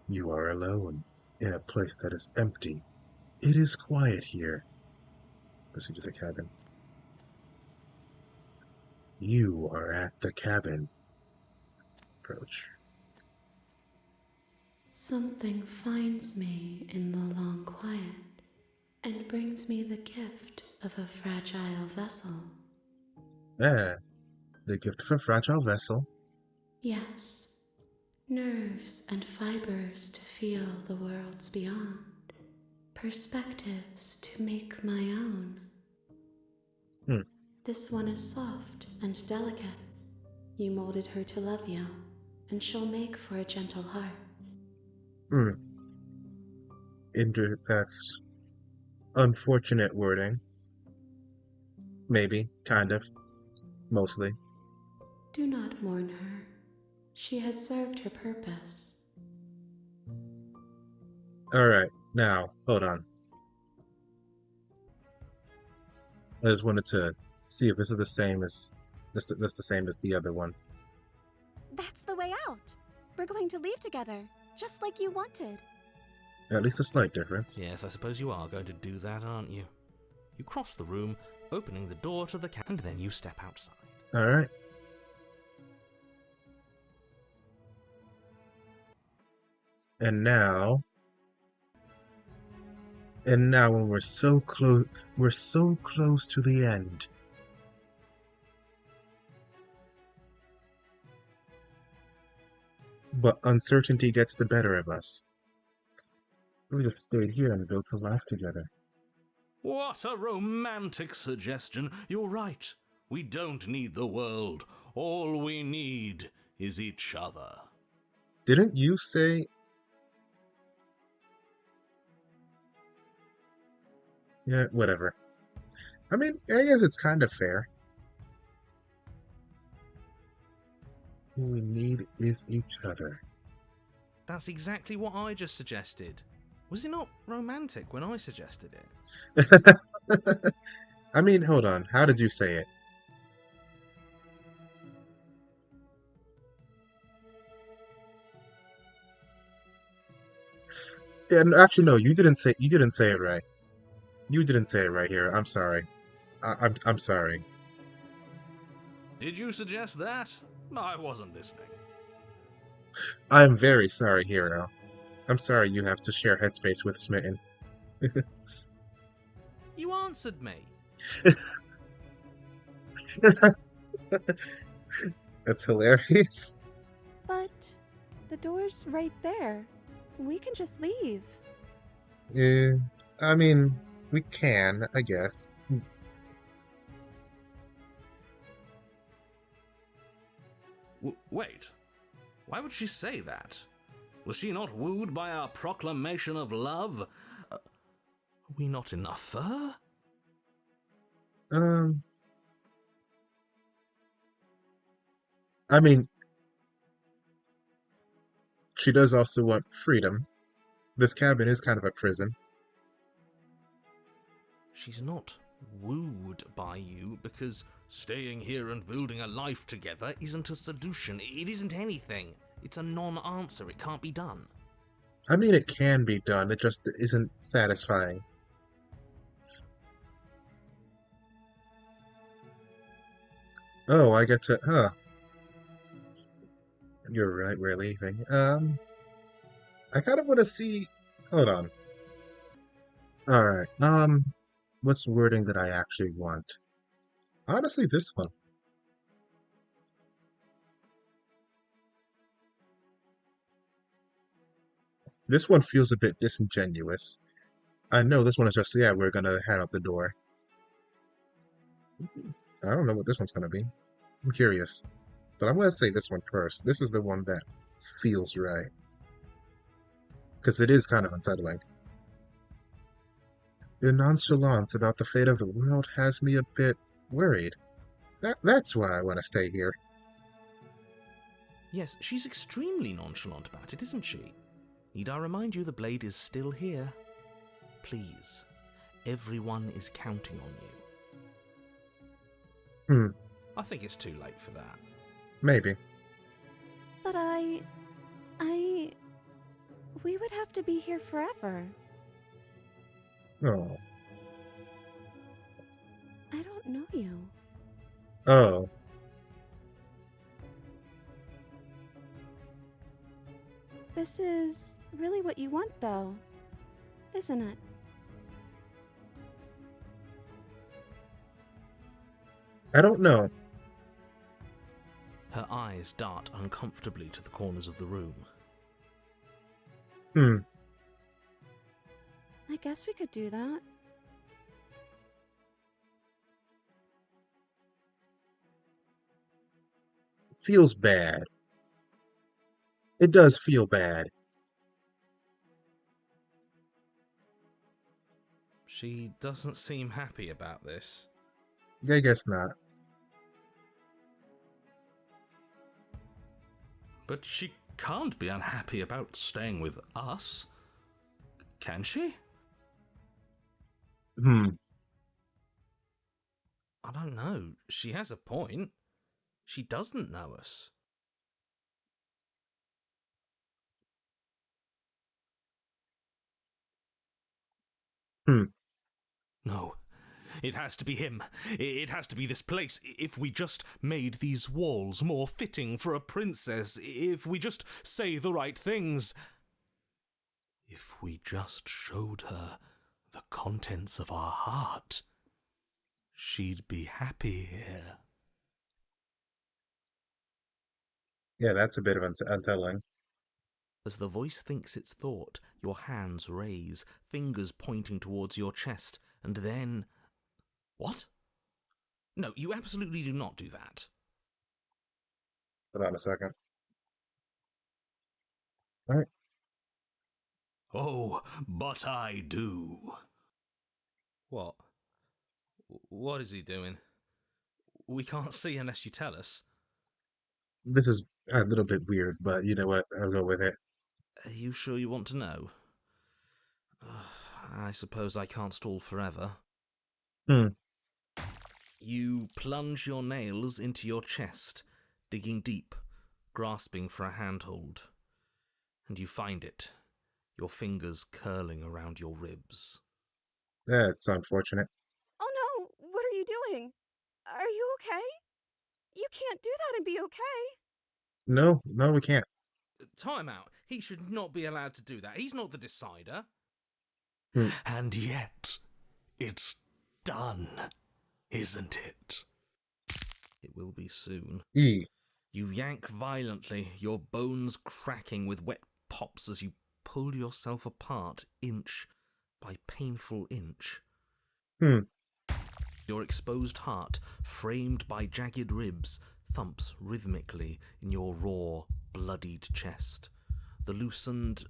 You are alone, in a place that is empty. It is quiet here. Proceed to the cabin. You are at the cabin. Approach. Something finds me in the long quiet and brings me the gift of a fragile vessel. The gift of a fragile vessel. Yes, nerves and fibers to feel the worlds beyond, perspectives to make my own. This one is soft and delicate. You molded her to love you, and she'll make for a gentle heart. That's unfortunate wording. Maybe, kind of, mostly. Do not mourn her. She has served her purpose. Alright, now, hold on. I just wanted to see if this is the same as that's the same as the other one. That's the way out. We're going to leave together, just like you wanted. At least a slight difference. Yes, I suppose you are going to do that, aren't you? You cross the room, opening the door to the cabin, and then you step outside. Alright. And now when we're so close to the end. But uncertainty gets the better of us. We just stayed here and built a life together. What a romantic suggestion. You're right. We don't need the world. All we need is each other. Didn't you say... Yeah, whatever. I mean, I guess it's kind of fair. All we need is each other. That's exactly what I just suggested. Was it not romantic when I suggested it? I mean, hold on. How did you say it? Yeah, actually, no. You didn't say it right. You didn't say it right here. I'm sorry. I'm sorry. Did you suggest that? I wasn't listening. I'm very sorry, Hero. I'm sorry you have to share headspace with Smitten. You answered me. That's hilarious. But the door's right there. We can just leave. Yeah, I mean, we can, I guess. Wait. Why would she say that? Was she not wooed by our proclamation of love? Are we not enough for her? I mean, she does also want freedom. This cabin is kind of a prison. She's not wooed by you because staying here and building a life together isn't a solution. It isn't anything. It's a non-answer. It can't be done. I mean, it can be done. It just isn't satisfying. Oh, I get to... Huh. You're right, we're leaving. I kind of want to see... Hold on. Alright, what's wording that I actually want? Honestly, this one. This one feels a bit disingenuous. I know this one is just, yeah, we're gonna head out the door. I don't know what this one's gonna be. I'm curious. But I'm gonna say this one first. This is the one that feels right. Because it is kind of unsettling. Your nonchalance about the fate of the world has me a bit Worried. That's why I want to stay here. Yes, she's extremely nonchalant about it, isn't she? Need I remind you the blade is still here? Please, everyone is counting on you. I think it's too late for that. Maybe. But we would have to be here forever. Oh. I don't know you. Oh. This is really what you want, though, isn't it? I don't know. Her eyes dart uncomfortably to the corners of the room. I guess we could do that. Feels bad. It does feel bad. She doesn't seem happy about this. I guess not. But she can't be unhappy about staying with us, can she? Hmm. I don't know. She has a point. She doesn't know us. No, it has to be him. It has to be this place. If we just made these walls more fitting for a princess, if we just say the right things, if we just showed her the contents of our heart, she'd be happy here. Yeah, that's a bit of unsettling. As the voice thinks its thought, your hands raise, fingers pointing towards your chest, and then... What? No, you absolutely do not do that. Hold on a second. All right. Oh, but I do. What? What is he doing? We can't see unless you tell us. This is a little bit weird, but you know what? I'll go with it. Are you sure you want to know? I suppose I can't stall forever. You plunge your nails into your chest, digging deep, grasping for a handhold. And you find it, your fingers curling around your ribs. That's unfortunate. Oh no! What are you doing? Are you okay? You can't do that and be okay. No, we can't. Time out. He should not be allowed to do that. He's not the decider. Hmm. And yet, it's done, isn't it? It will be soon. E. You yank violently, your bones cracking with wet pops as you pull yourself apart inch by painful inch. Your exposed heart, framed by jagged ribs, thumps rhythmically in your raw, bloodied chest. The loosened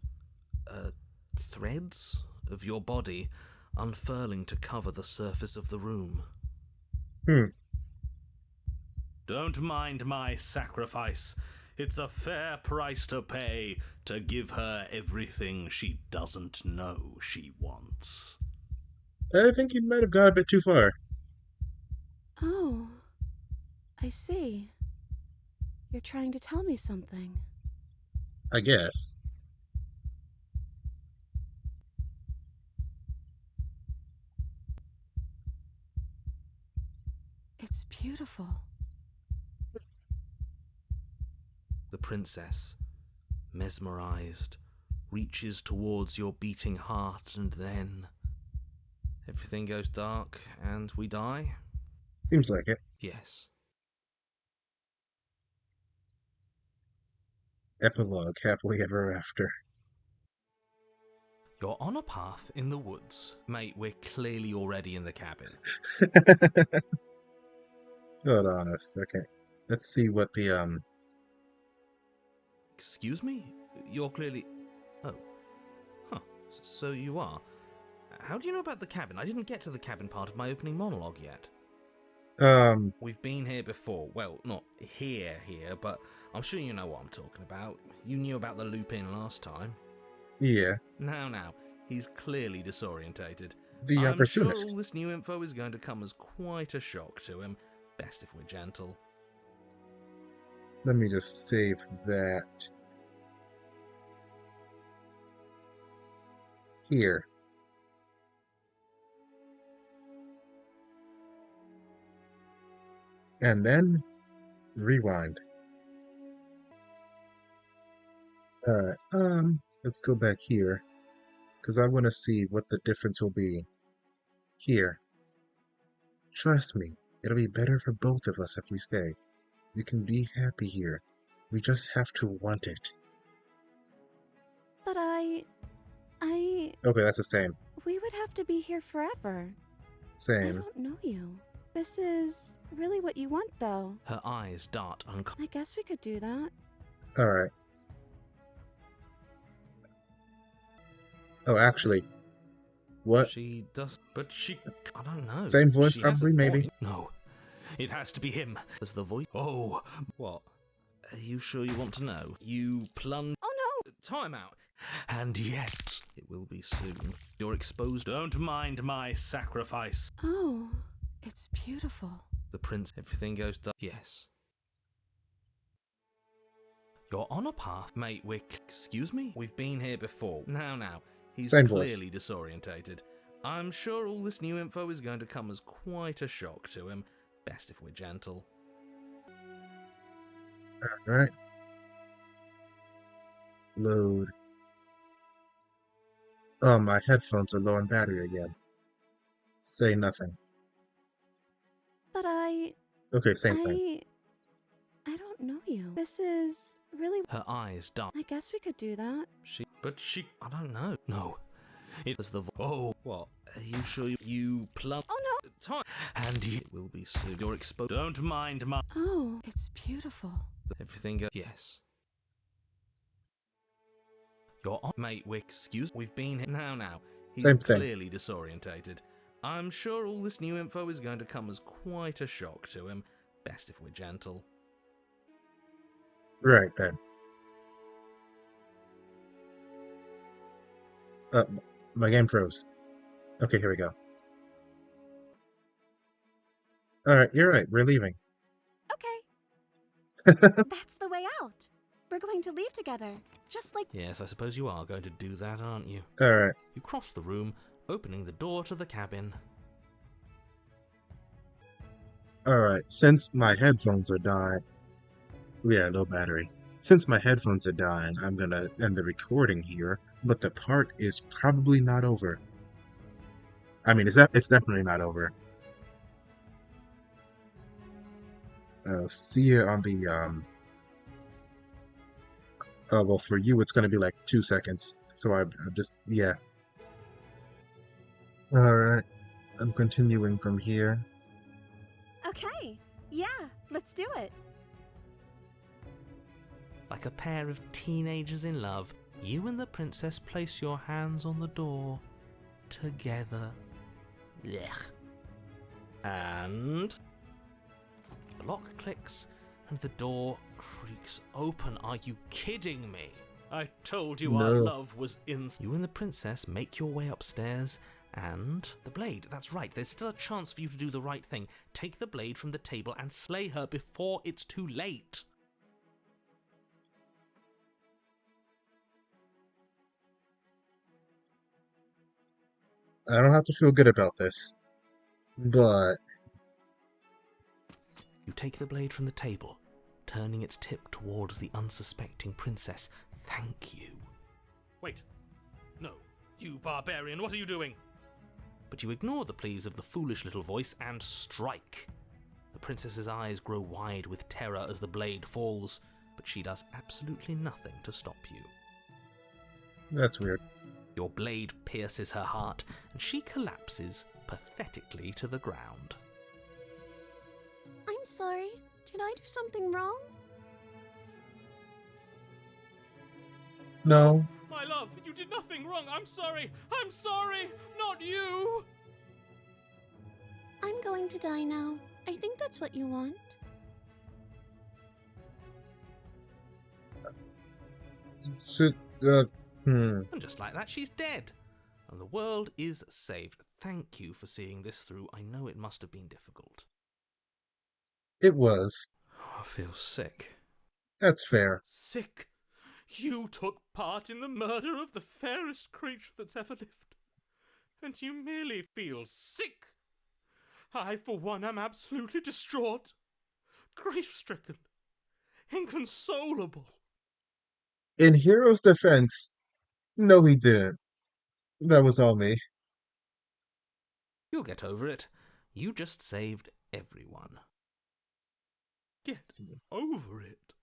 threads of your body unfurling to cover the surface of the room. Don't mind my sacrifice. It's a fair price to pay to give her everything she doesn't know she wants. I think you might have gone a bit too far. Oh, I see. You're trying to tell me something. I guess. It's beautiful. The princess, mesmerized, reaches towards your beating heart, and then everything goes dark and we die? Seems like it. Yes. Epilogue, happily ever after. You're on a path in the woods. Mate, we're clearly already in the cabin. Hold on a second. Let's see what the Excuse me? You're clearly... Oh. Huh. So you are. How do you know about the cabin? I didn't get to the cabin part of my opening monologue yet. We've been here before. Well, not here, but I'm sure you know what I'm talking about. You knew about the loop-in last time. Yeah. Now, he's clearly disorientated. The I'm sure Opportunist. all this new info is going to come as quite a shock to him. Best if we're gentle. Let me just save that. Here. And then rewind. Alright, let's go back here. Because I want to see what the difference will be. Here. Trust me, it'll be better for both of us if we stay. We can be happy here. We just have to want it. But Okay, that's the same. we would have to be here forever. I Same. don't know you. This is really what you want, though. Her eyes dart I guess we could do that. Alright. Oh, actually. What? She does, but I don't know. Same voice, She has a probably, maybe. point. No, it has to be him. As the voice. Oh, what? Are you sure you want to know? You plunge. Oh no! Time out. And yet, it will be soon. You're exposed. Don't mind my sacrifice. Oh, it's beautiful. The prince, everything goes dark. Yes. You're on a path, mate. Excuse me? We've been here before. Now. He's Same clearly voice. disorientated. I'm sure all this new info is going to come as quite a shock to him. Best if we're gentle. Alright. Load. Oh, my headphones are low on battery again. Say nothing. But Okay, same thing. I don't know you. This is really... Her eyes dart. I guess we could do that. I don't know. No. It was the oh, what? Are you sure you plumb? Oh no! Time. And it will be soon. You're exposed. Don't mind my... Oh, it's beautiful. Everything goes... Yes. You're on... Mate, excuse... We've been here... Now. He's Same thing. clearly disorientated. I'm sure all this new info is going to come as quite a shock to him. Best if we're gentle. Right then. My game froze. Okay, here we go. Alright, you're right. We're leaving. Okay. That's the way out. We're going to leave together. Just like... Yes, I suppose you are going to do that, aren't you? Alright. You cross the room, opening the door to the cabin. Alright, since my headphones are dying... Yeah, low battery. Since my headphones are dying, I'm gonna end the recording here, but the part is probably not over. I mean, it's definitely not over. See you on the, Oh, well, for you, it's gonna be like 2 seconds. So I'm just, yeah. Alright, I'm continuing from here. Okay. Yeah, let's do it. Like a pair of teenagers in love, you and the princess place your hands on the door together. Blech. And the lock clicks and the door creaks open. Are you kidding me? I told you our No. love was in. You and the princess make your way upstairs and the blade. That's right. There's still a chance for you to do the right thing. Take the blade from the table and slay her before it's too late. I don't have to feel good about this, but You take the blade from the table, turning its tip towards the unsuspecting princess. Thank you. Wait. No. You barbarian, what are you doing? But you ignore the pleas of the foolish little voice and strike. The princess's eyes grow wide with terror as the blade falls, but she does absolutely nothing to stop you. that's weird. Your blade pierces her heart, and she collapses pathetically to the ground. I'm sorry. Did I do something wrong? No, My love, you did nothing wrong. I'm sorry. I'm sorry. Not you. I'm going to die now. I think that's what you want. Should, And just like that, she's dead. And the world is saved. Thank you for seeing this through. I know it must have been difficult. It was. I feel sick. That's fair. Sick? You took part in the murder of the fairest creature that's ever lived. And you merely feel sick? I, for one, am absolutely distraught, grief-stricken, inconsolable. In Hero's defense, no, he didn't. That was all me. You'll get over it. You just saved everyone. Get over it?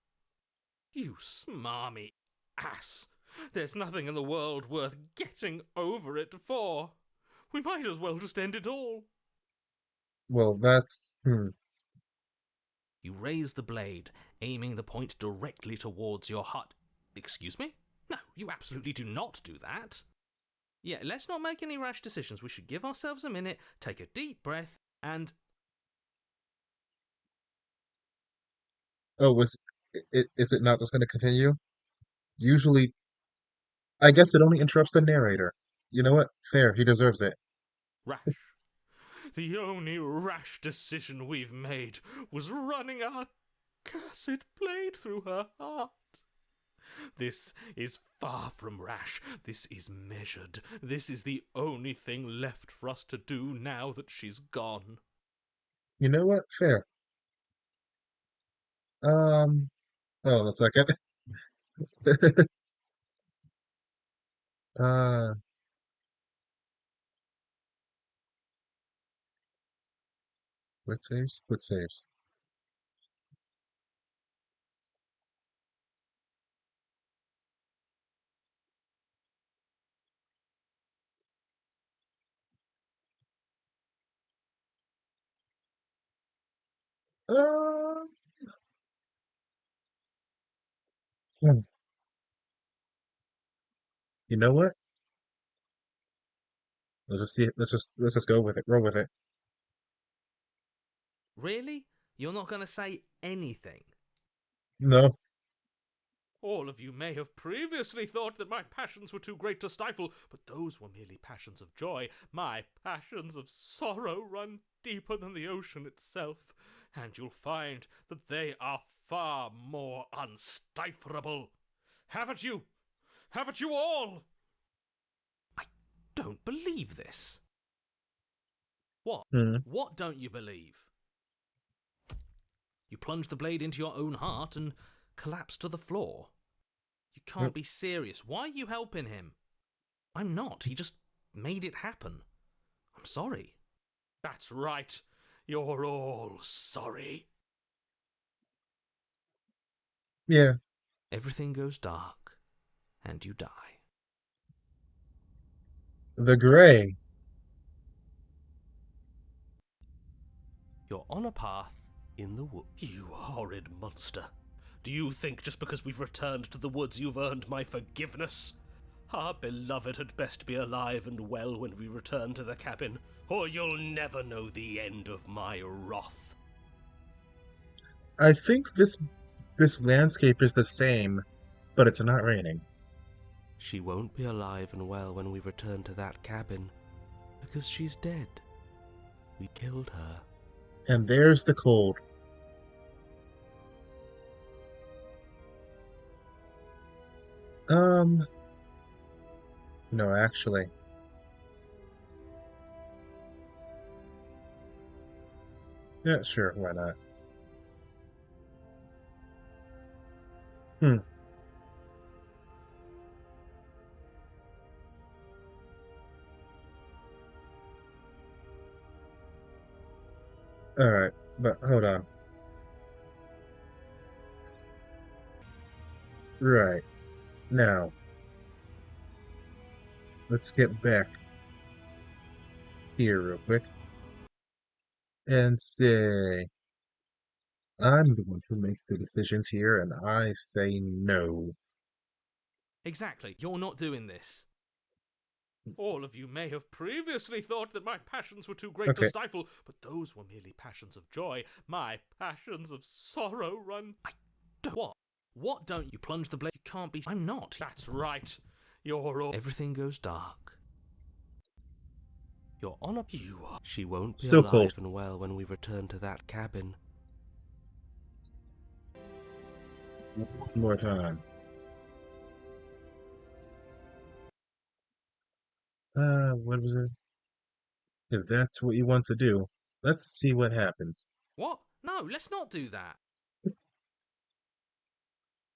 You smarmy ass. There's nothing in the world worth getting over it for. We might as well just end it all. Well, that's... You raise the blade, aiming the point directly towards your heart. Excuse me? No, you absolutely do not do that. Yeah, let's not make any rash decisions. We should give ourselves a minute, take a deep breath, and... Oh, is it not just going to continue? Usually, I guess it only interrupts the narrator. You know what? Fair, he deserves it. Rash. The only rash decision we've made was running our cursed blade through her heart. This is far from rash. This is measured. This is the only thing left for us to do now that she's gone. You know what? Fair. Hold on a second. uh, quick saves? Quick saves. Uh, hmm. You know what? Let's just see. Let's just go with it. Roll with it. Really? You're not going to say anything? No. All of you may have previously thought that my passions were too great to stifle, but those were merely passions of joy. My passions of sorrow run deeper than the ocean itself, and you'll find that they are far more unstiflable. Haven't you? Haven't you all? I don't believe this. What? Hmm. What don't you believe? You plunge the blade into your own heart and collapse to the floor. You can't be serious. Why are you helping him? I'm not. He just made it happen. I'm sorry. That's right. You're all sorry. Yeah. Everything goes dark, and you die. The Gray. You're on a path in the woods. You horrid monster. Do you think just because we've returned to the woods you've earned my forgiveness? Our beloved had best be alive and well when we return to the cabin, or you'll never know the end of my wrath. I think this landscape is the same, but it's not raining. She won't be alive and well when we return to that cabin, because she's dead. We killed her. And there's the cold. No, actually. Yeah, sure, why not? Hmm. Alright, but hold on. Right. Now, let's get back here real quick and say I'm the one who makes the decisions here, and I say no. Exactly. You're not doing this. All of you may have previously thought that my passions were too great Okay. to stifle, but those were merely passions of joy. My passions of sorrow run... I don't... What? What don't you plunge the blade? You can't be... I'm not. That's right. You're all... Everything goes dark. You're on a... You are... She won't be Still alive cold. and well when we return to that cabin. One more time. What was it? If that's what you want to do, let's see what happens. What? No, let's not do that.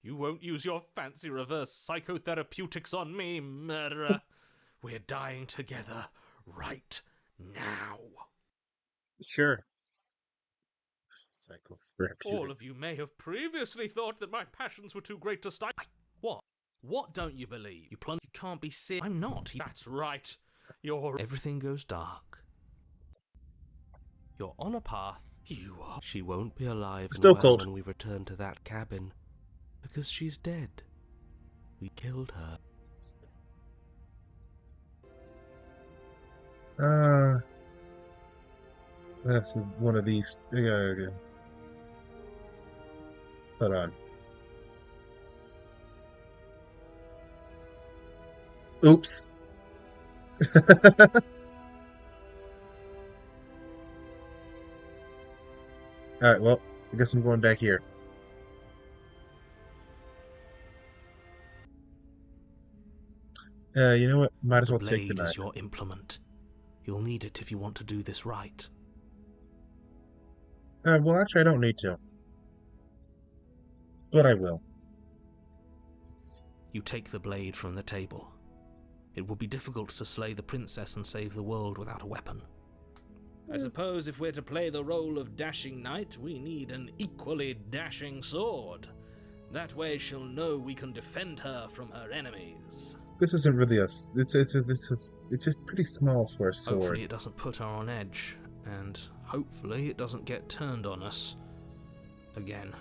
You won't use your fancy reverse psychotherapeutics on me, murderer. We're dying together right now. Sure. Psychotherapeutics. All of you may have previously thought that my passions were too great to stifle. What? What don't you believe? You can't be serious. I'm not. That's right. You're... Everything goes dark. You're on a path. You are... She won't be alive and Still well cold. when we return to that cabin. Because she's dead. We killed her. That's one of these. Hold on. Oops. Alright, well, I guess I'm going back here. You know what? Might as The well take the blade knife. is your implement. You'll need it if you want to do this right. Well, actually, I don't need to. But I will. You take the blade from the table. It will be difficult to slay the princess and save the world without a weapon. I suppose if we're to play the role of dashing knight, we need an equally dashing sword. That way she'll know we can defend her from her enemies. This isn't really it's just pretty small for a sword. Hopefully it doesn't put her on edge, and hopefully it doesn't get turned on us. Again,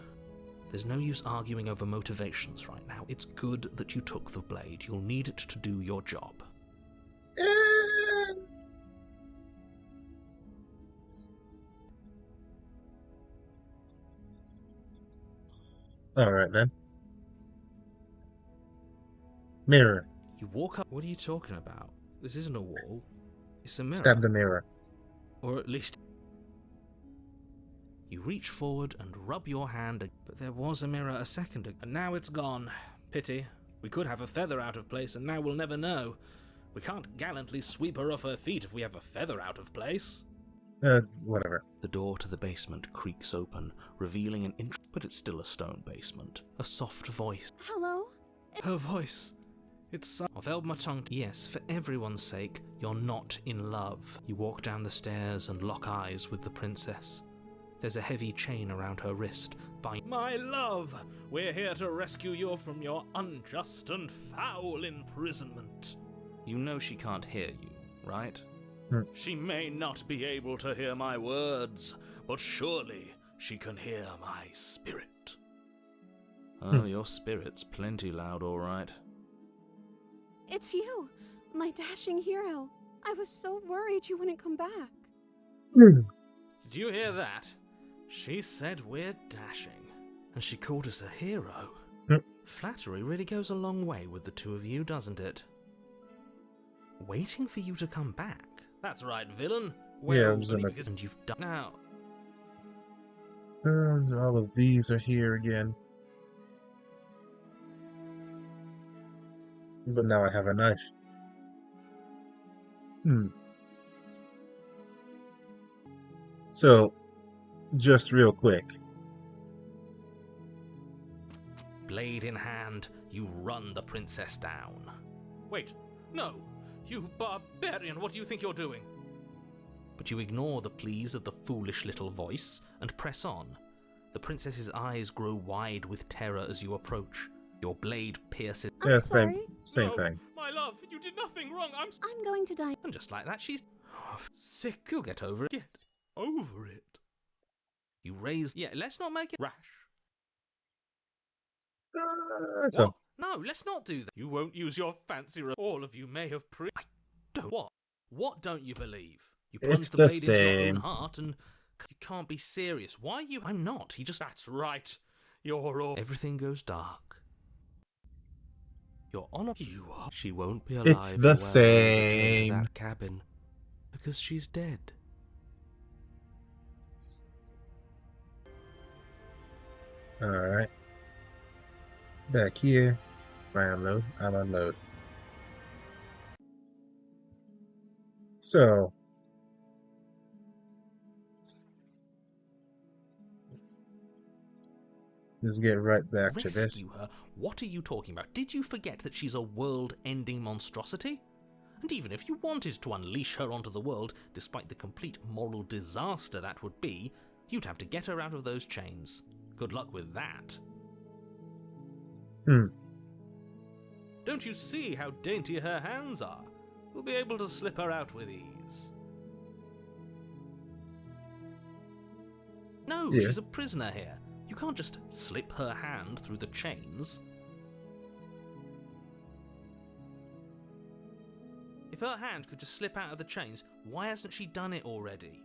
there's no use arguing over motivations right now. It's good that you took the blade. You'll need it to do your job. Alright then. Mirror. You walk up... What are you talking about? This isn't a wall. It's a mirror. Stab the mirror. Or at least... You reach forward and rub your hand... But there was a mirror a second ago. And now it's gone. Pity. We could have a feather out of place, and now we'll never know. We can't gallantly sweep her off her feet if we have a feather out of place. Whatever. The door to the basement creaks open, revealing an inch... But it's still a stone basement. A soft voice. Hello? Her voice. It's... I've held my tongue. Yes, for everyone's sake, you're not in love. You walk down the stairs and lock eyes with the princess. There's a heavy chain around her wrist. My love, we're here to rescue you from your unjust and foul imprisonment. You know she can't hear you, right? She may not be able to hear my words, but surely she can hear my spirit. Oh, your spirit's plenty loud, all right. It's you, my dashing hero. I was so worried you wouldn't come back. Did you hear that? She said we're dashing. And she called us a hero. Yep. Flattery really goes a long way with the two of you, doesn't it? Waiting for you to come back. That's right, villain. Yeah, Well, Because and you've done now. All of these are here again. But now I have a knife. So, just real quick. Blade in hand, you run the princess down. Wait, no! You barbarian, what do you think you're doing? But you ignore the pleas of the foolish little voice and press on. The princess's eyes grow wide with terror as you approach. Your blade pierces. Yeah, I'm same sorry. No, thing. My love, you did nothing wrong. I'm going to die. And just like that, she's sick. You'll get over it. Get over it. You raise. Yeah, let's not make it Rash. That's What? all. No, let's not do that. You won't use your fancy. All of you may have Don't what? What don't you believe? You It's plunged the the blade into your own same. heart and you can't be serious. Why are you? I'm not. He just... That's right. You're all... Everything goes dark. You're on a... You are. She won't be It's alive the or well when we return to same. that cabin, because she's dead. Alright. Back here. I unload. I'm unload. So. Let's get right back to this. Rescue her? What are you talking about? Did you forget that she's a world-ending monstrosity? And even if you wanted to unleash her onto the world, despite the complete moral disaster that would be, you'd have to get her out of those chains. Good luck with that. Don't you see how dainty her hands are? We'll be able to slip her out with ease. No, Yeah. she's a prisoner here. You can't just slip her hand through the chains. If her hand could just slip out of the chains, why hasn't she done it already?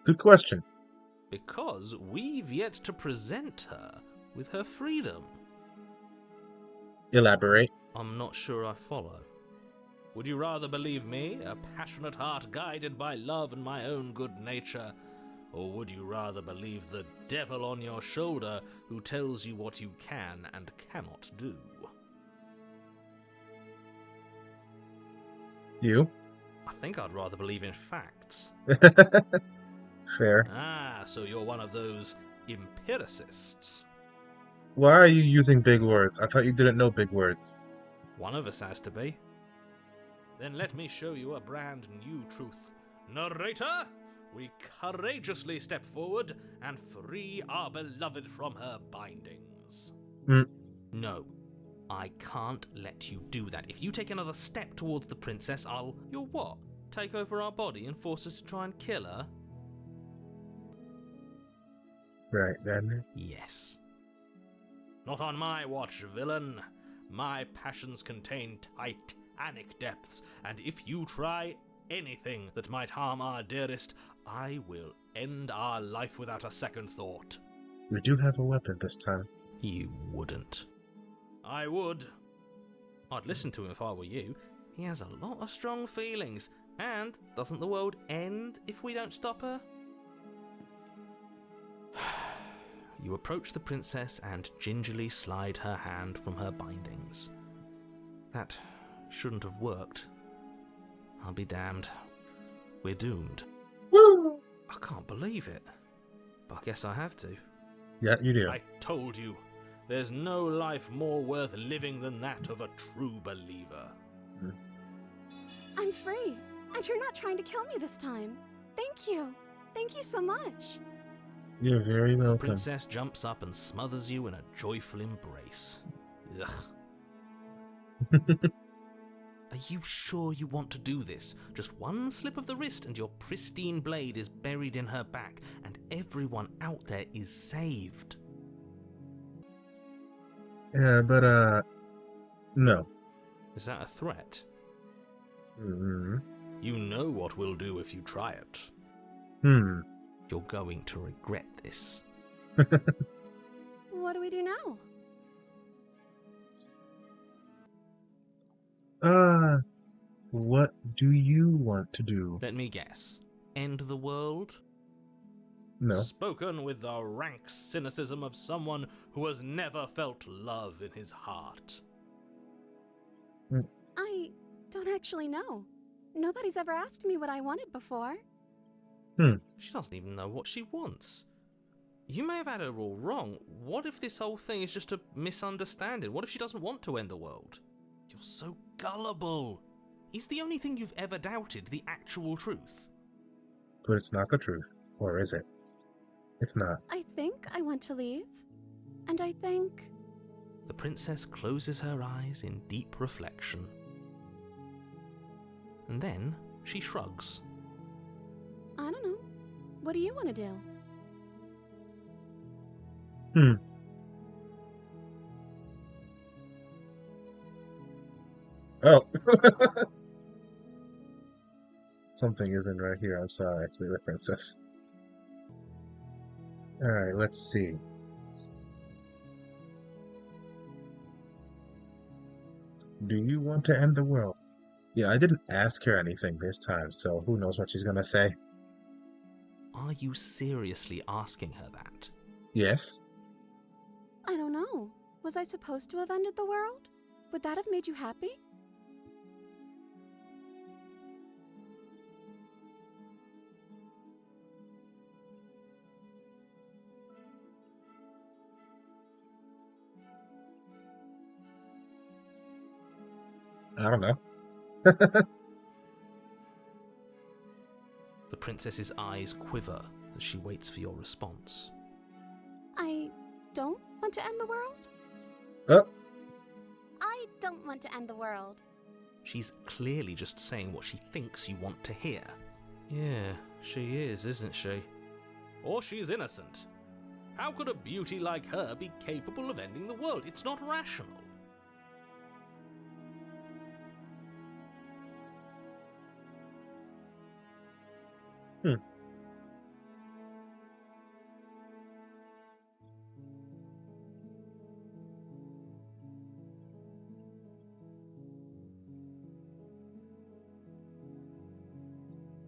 Good question. Because we've yet to present her with her freedom. Elaborate. I'm not sure I follow. Would you rather believe me, a passionate heart guided by love and my own good nature? Or would you rather believe the devil on your shoulder who tells you what you can and cannot do? You? I think I'd rather believe in facts. Fair. Ah, so you're one of those empiricists. Why are you using big words? I thought you didn't know big words. One of us has to be. Then let me show you a brand new truth. Narrator, we courageously step forward and free our beloved from her bindings. No, I can't let you do that. If you take another step towards the princess, You'll what? Take over our body and force us to try and kill her? Right then. Yes. Not on my watch, villain. My passions contain titanic depths, and if you try anything that might harm our dearest, I will end our life without a second thought. We do have a weapon this time. You wouldn't. I would. I'd listen to him if I were you. He has a lot of strong feelings, and doesn't the world end if we don't stop her? You approach the princess and gingerly slide her hand from her bindings. That shouldn't have worked. I'll be damned. We're doomed. Woo! I can't believe it. But I guess I have to. Yeah, you do. I told you, there's no life more worth living than that of a true believer. I'm free, and you're not trying to kill me this time. Thank you. Thank you so much. You're very The welcome. princess jumps up and smothers you in a joyful embrace. Ugh. Are you sure you want to do this? Just one slip of the wrist and your pristine blade is buried in her back, and everyone out there is saved. Yeah, but, no. Is that a threat? Mm-hmm. You know what we'll do if you try it. You're going to regret this. What do we do now? What do you want to do? Let me guess. End the world? No. Spoken with the rank cynicism of someone who has never felt love in his heart. I don't actually know. Nobody's ever asked me what I wanted before. She doesn't even know what she wants. You may have had her all wrong. What if this whole thing is just a misunderstanding? What if she doesn't want to end the world? You're so gullible. Is the only thing you've ever doubted the actual truth? But it's not the truth. Or is it? It's not. I think I want to leave. And I think The princess closes her eyes in deep reflection. And then she shrugs. I don't know. What do you want to do? Oh. Something isn't right here. I'm sorry, actually, the princess. Alright, let's see. Do you want to end the world? Yeah, I didn't ask her anything this time, so who knows what she's gonna say. Are you seriously asking her that? Yes. I don't know. Was I supposed to have ended the world? Would that have made you happy? I don't know. The princess's eyes quiver as she waits for your response. I don't want to end the world? Oh. I don't want to end the world. She's clearly just saying what she thinks you want to hear. Yeah, she is, isn't she? Or she's innocent. How could a beauty like her be capable of ending the world? It's not rational.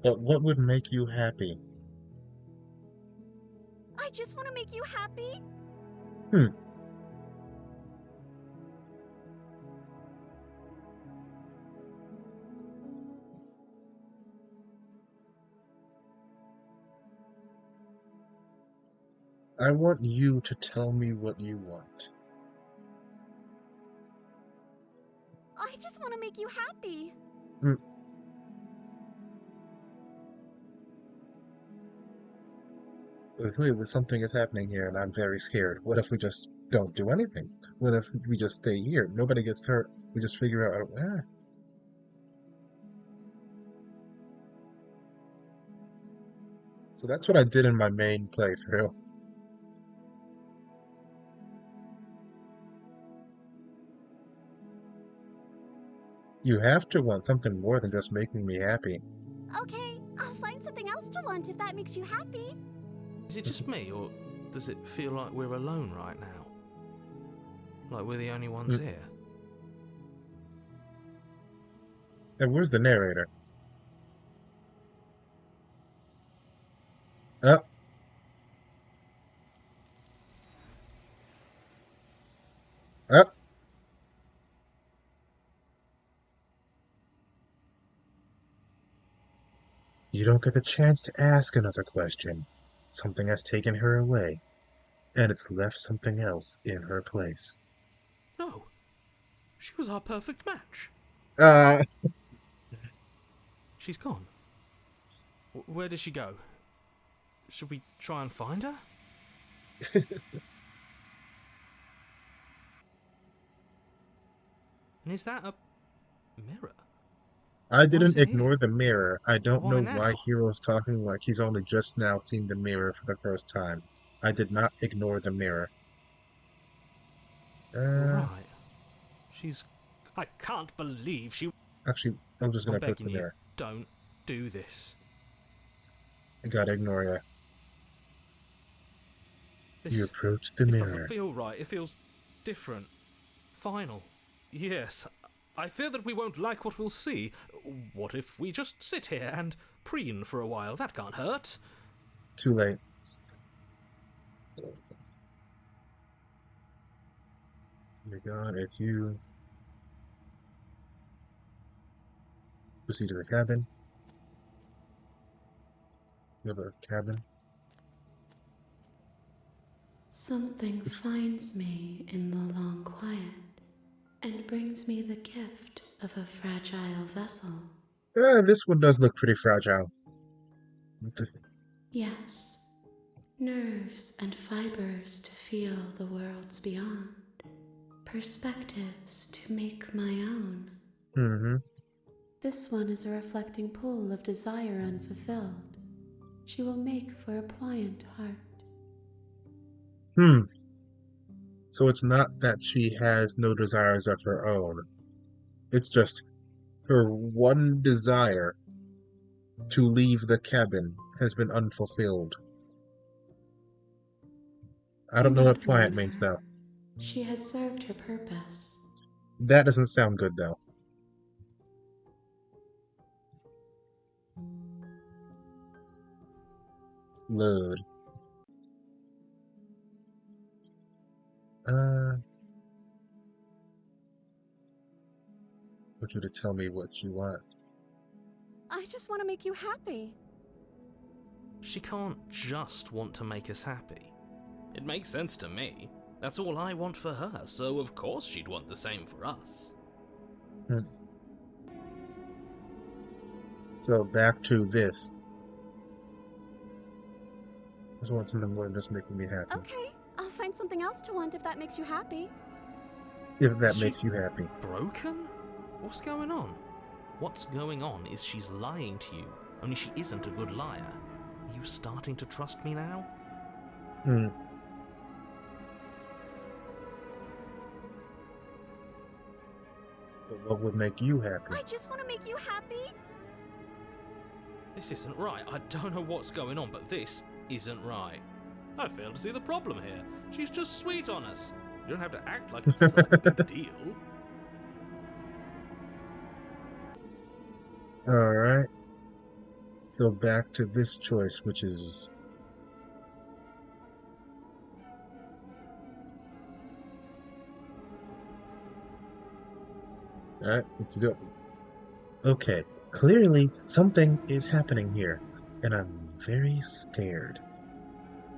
But what would make you happy? I just want to make you happy. I want you to tell me what you want. I just want to make you happy. Clearly something is happening here and I'm very scared. What if we just don't do anything? What if we just stay here? Nobody gets hurt. We just figure out, So that's what I did in my main playthrough. You have to want something more than just making me happy. Okay, I'll find something else to want if that makes you happy. Is it just me, or does it feel like we're alone right now? Like we're the only ones here? And where's the narrator? Oh. Oh. You don't get the chance to ask another question. Something has taken her away, and it's left something else in her place. No. She was our perfect match. She's gone. Where did she go? Should we try and find her? And is that a mirror? I didn't it ignore here? the mirror. I don't Why know now? why Hero's talking like he's only just now seen the mirror for the first time. I did not ignore the mirror. You're right. I can't believe she... Actually, I'm just gonna I'm approach the begging you, mirror. don't do this. I gotta ignore you. You approach the This mirror. doesn't feel right. It feels different. Final. Yes. I fear that we won't like what we'll see. What if we just sit here and preen for a while? That can't hurt. Too late. Oh my god, it's you. Proceed to the cabin. Go to the cabin. Something finds me in the long quiet and brings me the gift of a fragile vessel. This one does look pretty fragile. Yes, nerves and fibers to feel the worlds beyond. perspectives to make my own. Mm-hmm. This one is a reflecting pool of desire unfulfilled. She will make for a pliant heart. Hmm. So it's not that she has no desires of her own. It's just her one desire to leave the cabin has been unfulfilled. I Do don't know what not pliant mourn means, her. though. She has served her purpose. That doesn't sound good, though. Load. Want you to tell me what you want. I just want to make you happy. She can't just want to make us happy. It makes sense to me. That's all I want for her, so of course she'd want the same for us. Hmm. So back to this. I just want something more than just making me happy. Okay, I'll find something else to want if that makes you happy. If that Is she makes you happy. broken? What's going on? What's going on is she's lying to you, only she isn't a good liar. Are you starting to trust me now? Hmm. But what would make you happy? I just want to make you happy. This isn't right. I don't know what's going on, but this isn't right. I fail to see the problem here. She's just sweet on us. You don't have to act like it's some big deal. Alright. So back to this choice, which is... Alright, let's do it. Okay, clearly something is happening here, and I'm very scared.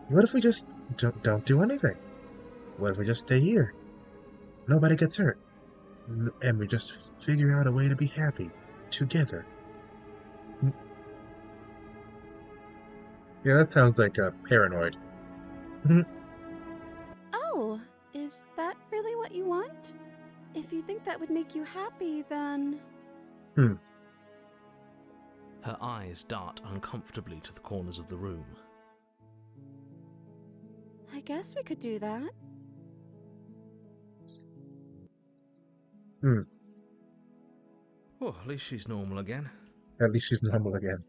What if we just don't do anything? What if we just stay here? Nobody gets hurt. And we just figure out a way to be happy. Together. Yeah, that sounds like paranoid. Oh, is that really what you want? If you think that would make you happy, then... Her eyes dart uncomfortably to the corners of the room. I guess we could do that. Oh, at least she's normal again. At least she's normal again.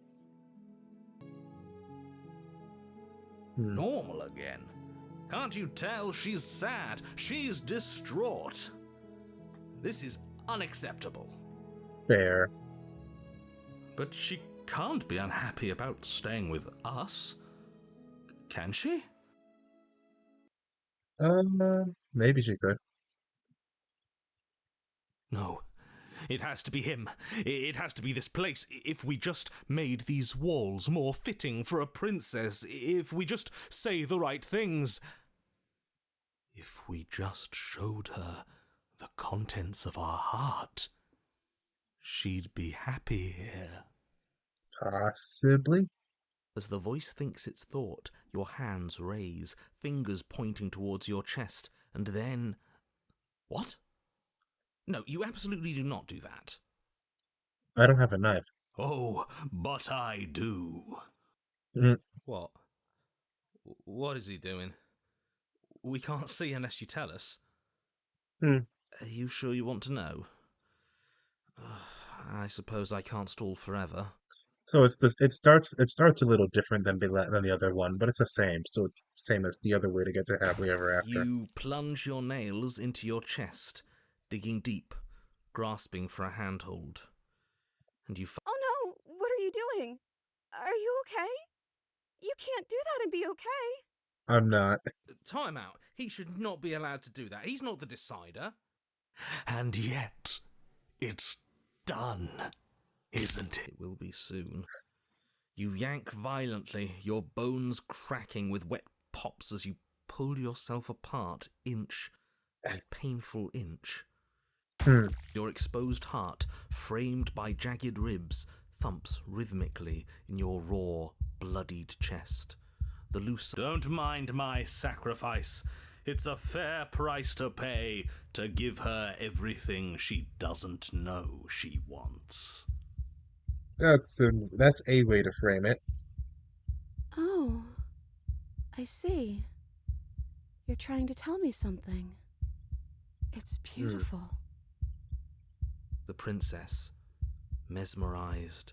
Normal again? Can't you tell she's sad? She's distraught. This is unacceptable. Fair. But she can't be unhappy about staying with us. Can she? Maybe she could. No. It has to be him. It has to be this place. If we just made these walls more fitting for a princess, if we just say the right things, if we just showed her the contents of our heart, she'd be happy here. Possibly. As the voice thinks its thought, your hands raise, fingers pointing towards your chest, and then... What? No, you absolutely do not do that. I don't have a knife. Oh, but I do. Mm. What? What is he doing? We can't see unless you tell us. Are you sure you want to know? I suppose I can't stall forever. So it's this. It starts a little different than the other one, but it's the same. So it's same as the other way to get to happily ever after. You plunge your nails into your chest, digging deep, grasping for a handhold. And you Oh no, what are you doing? Are you okay? You can't do that and be okay. I'm not. Time out. He should not be allowed to do that. He's not the decider. And yet, it's done, isn't it? It will be soon. You yank violently, your bones cracking with wet pops as you pull yourself apart inch by painful inch. Your exposed heart, framed by jagged ribs, thumps rhythmically in your raw, bloodied chest. The loose... Don't mind my sacrifice. It's a fair price to pay to give her everything she doesn't know she wants. That's a way to frame it. Oh, I see. You're trying to tell me something. It's beautiful. The princess, mesmerized,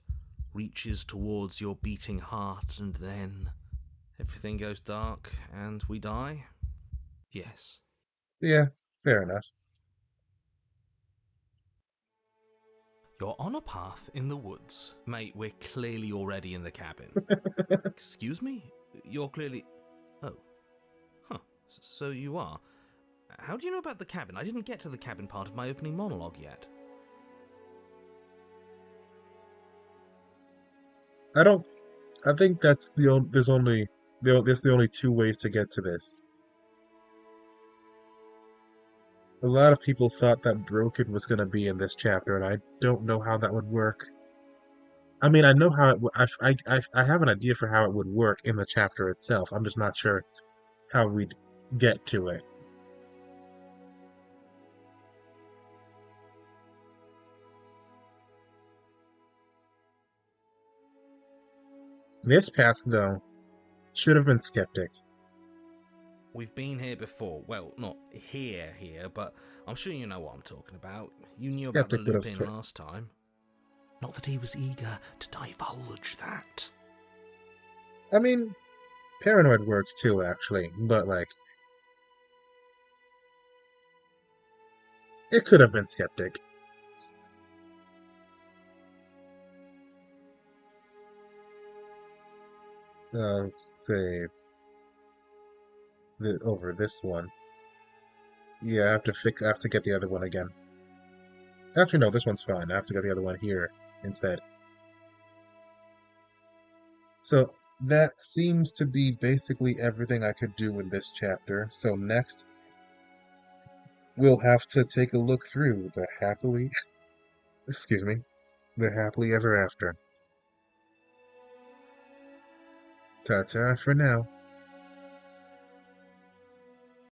reaches towards your beating heart, and then everything goes dark and we die? Yes. Yeah, fair enough. You're on a path in the woods. Mate, we're clearly already in the cabin. Excuse me? You're clearly... Oh. Huh. So you are. How do you know about the cabin? I didn't get to the cabin part of my opening monologue yet. I think that's there's the only two ways to get to this. A lot of people thought that Broken was going to be in this chapter, and I don't know how that would work. I mean, I know how I have an idea for how it would work in the chapter itself. I'm just not sure how we'd get to it. This path, though, should have been Skeptic. We've been here before. Well, not here, but I'm sure you know what I'm talking about. You knew about the Skeptic would have loop-in last time. Not that he was eager to divulge that. I mean, Paranoid works too, actually, but it could have been Skeptic. Save over this one. Yeah, I have to get the other one again. Actually, no, this one's fine. I have to get the other one here instead. So that seems to be basically everything I could do in this chapter. So next, we'll have to take a look through the the happily ever after. Ta-ta for now.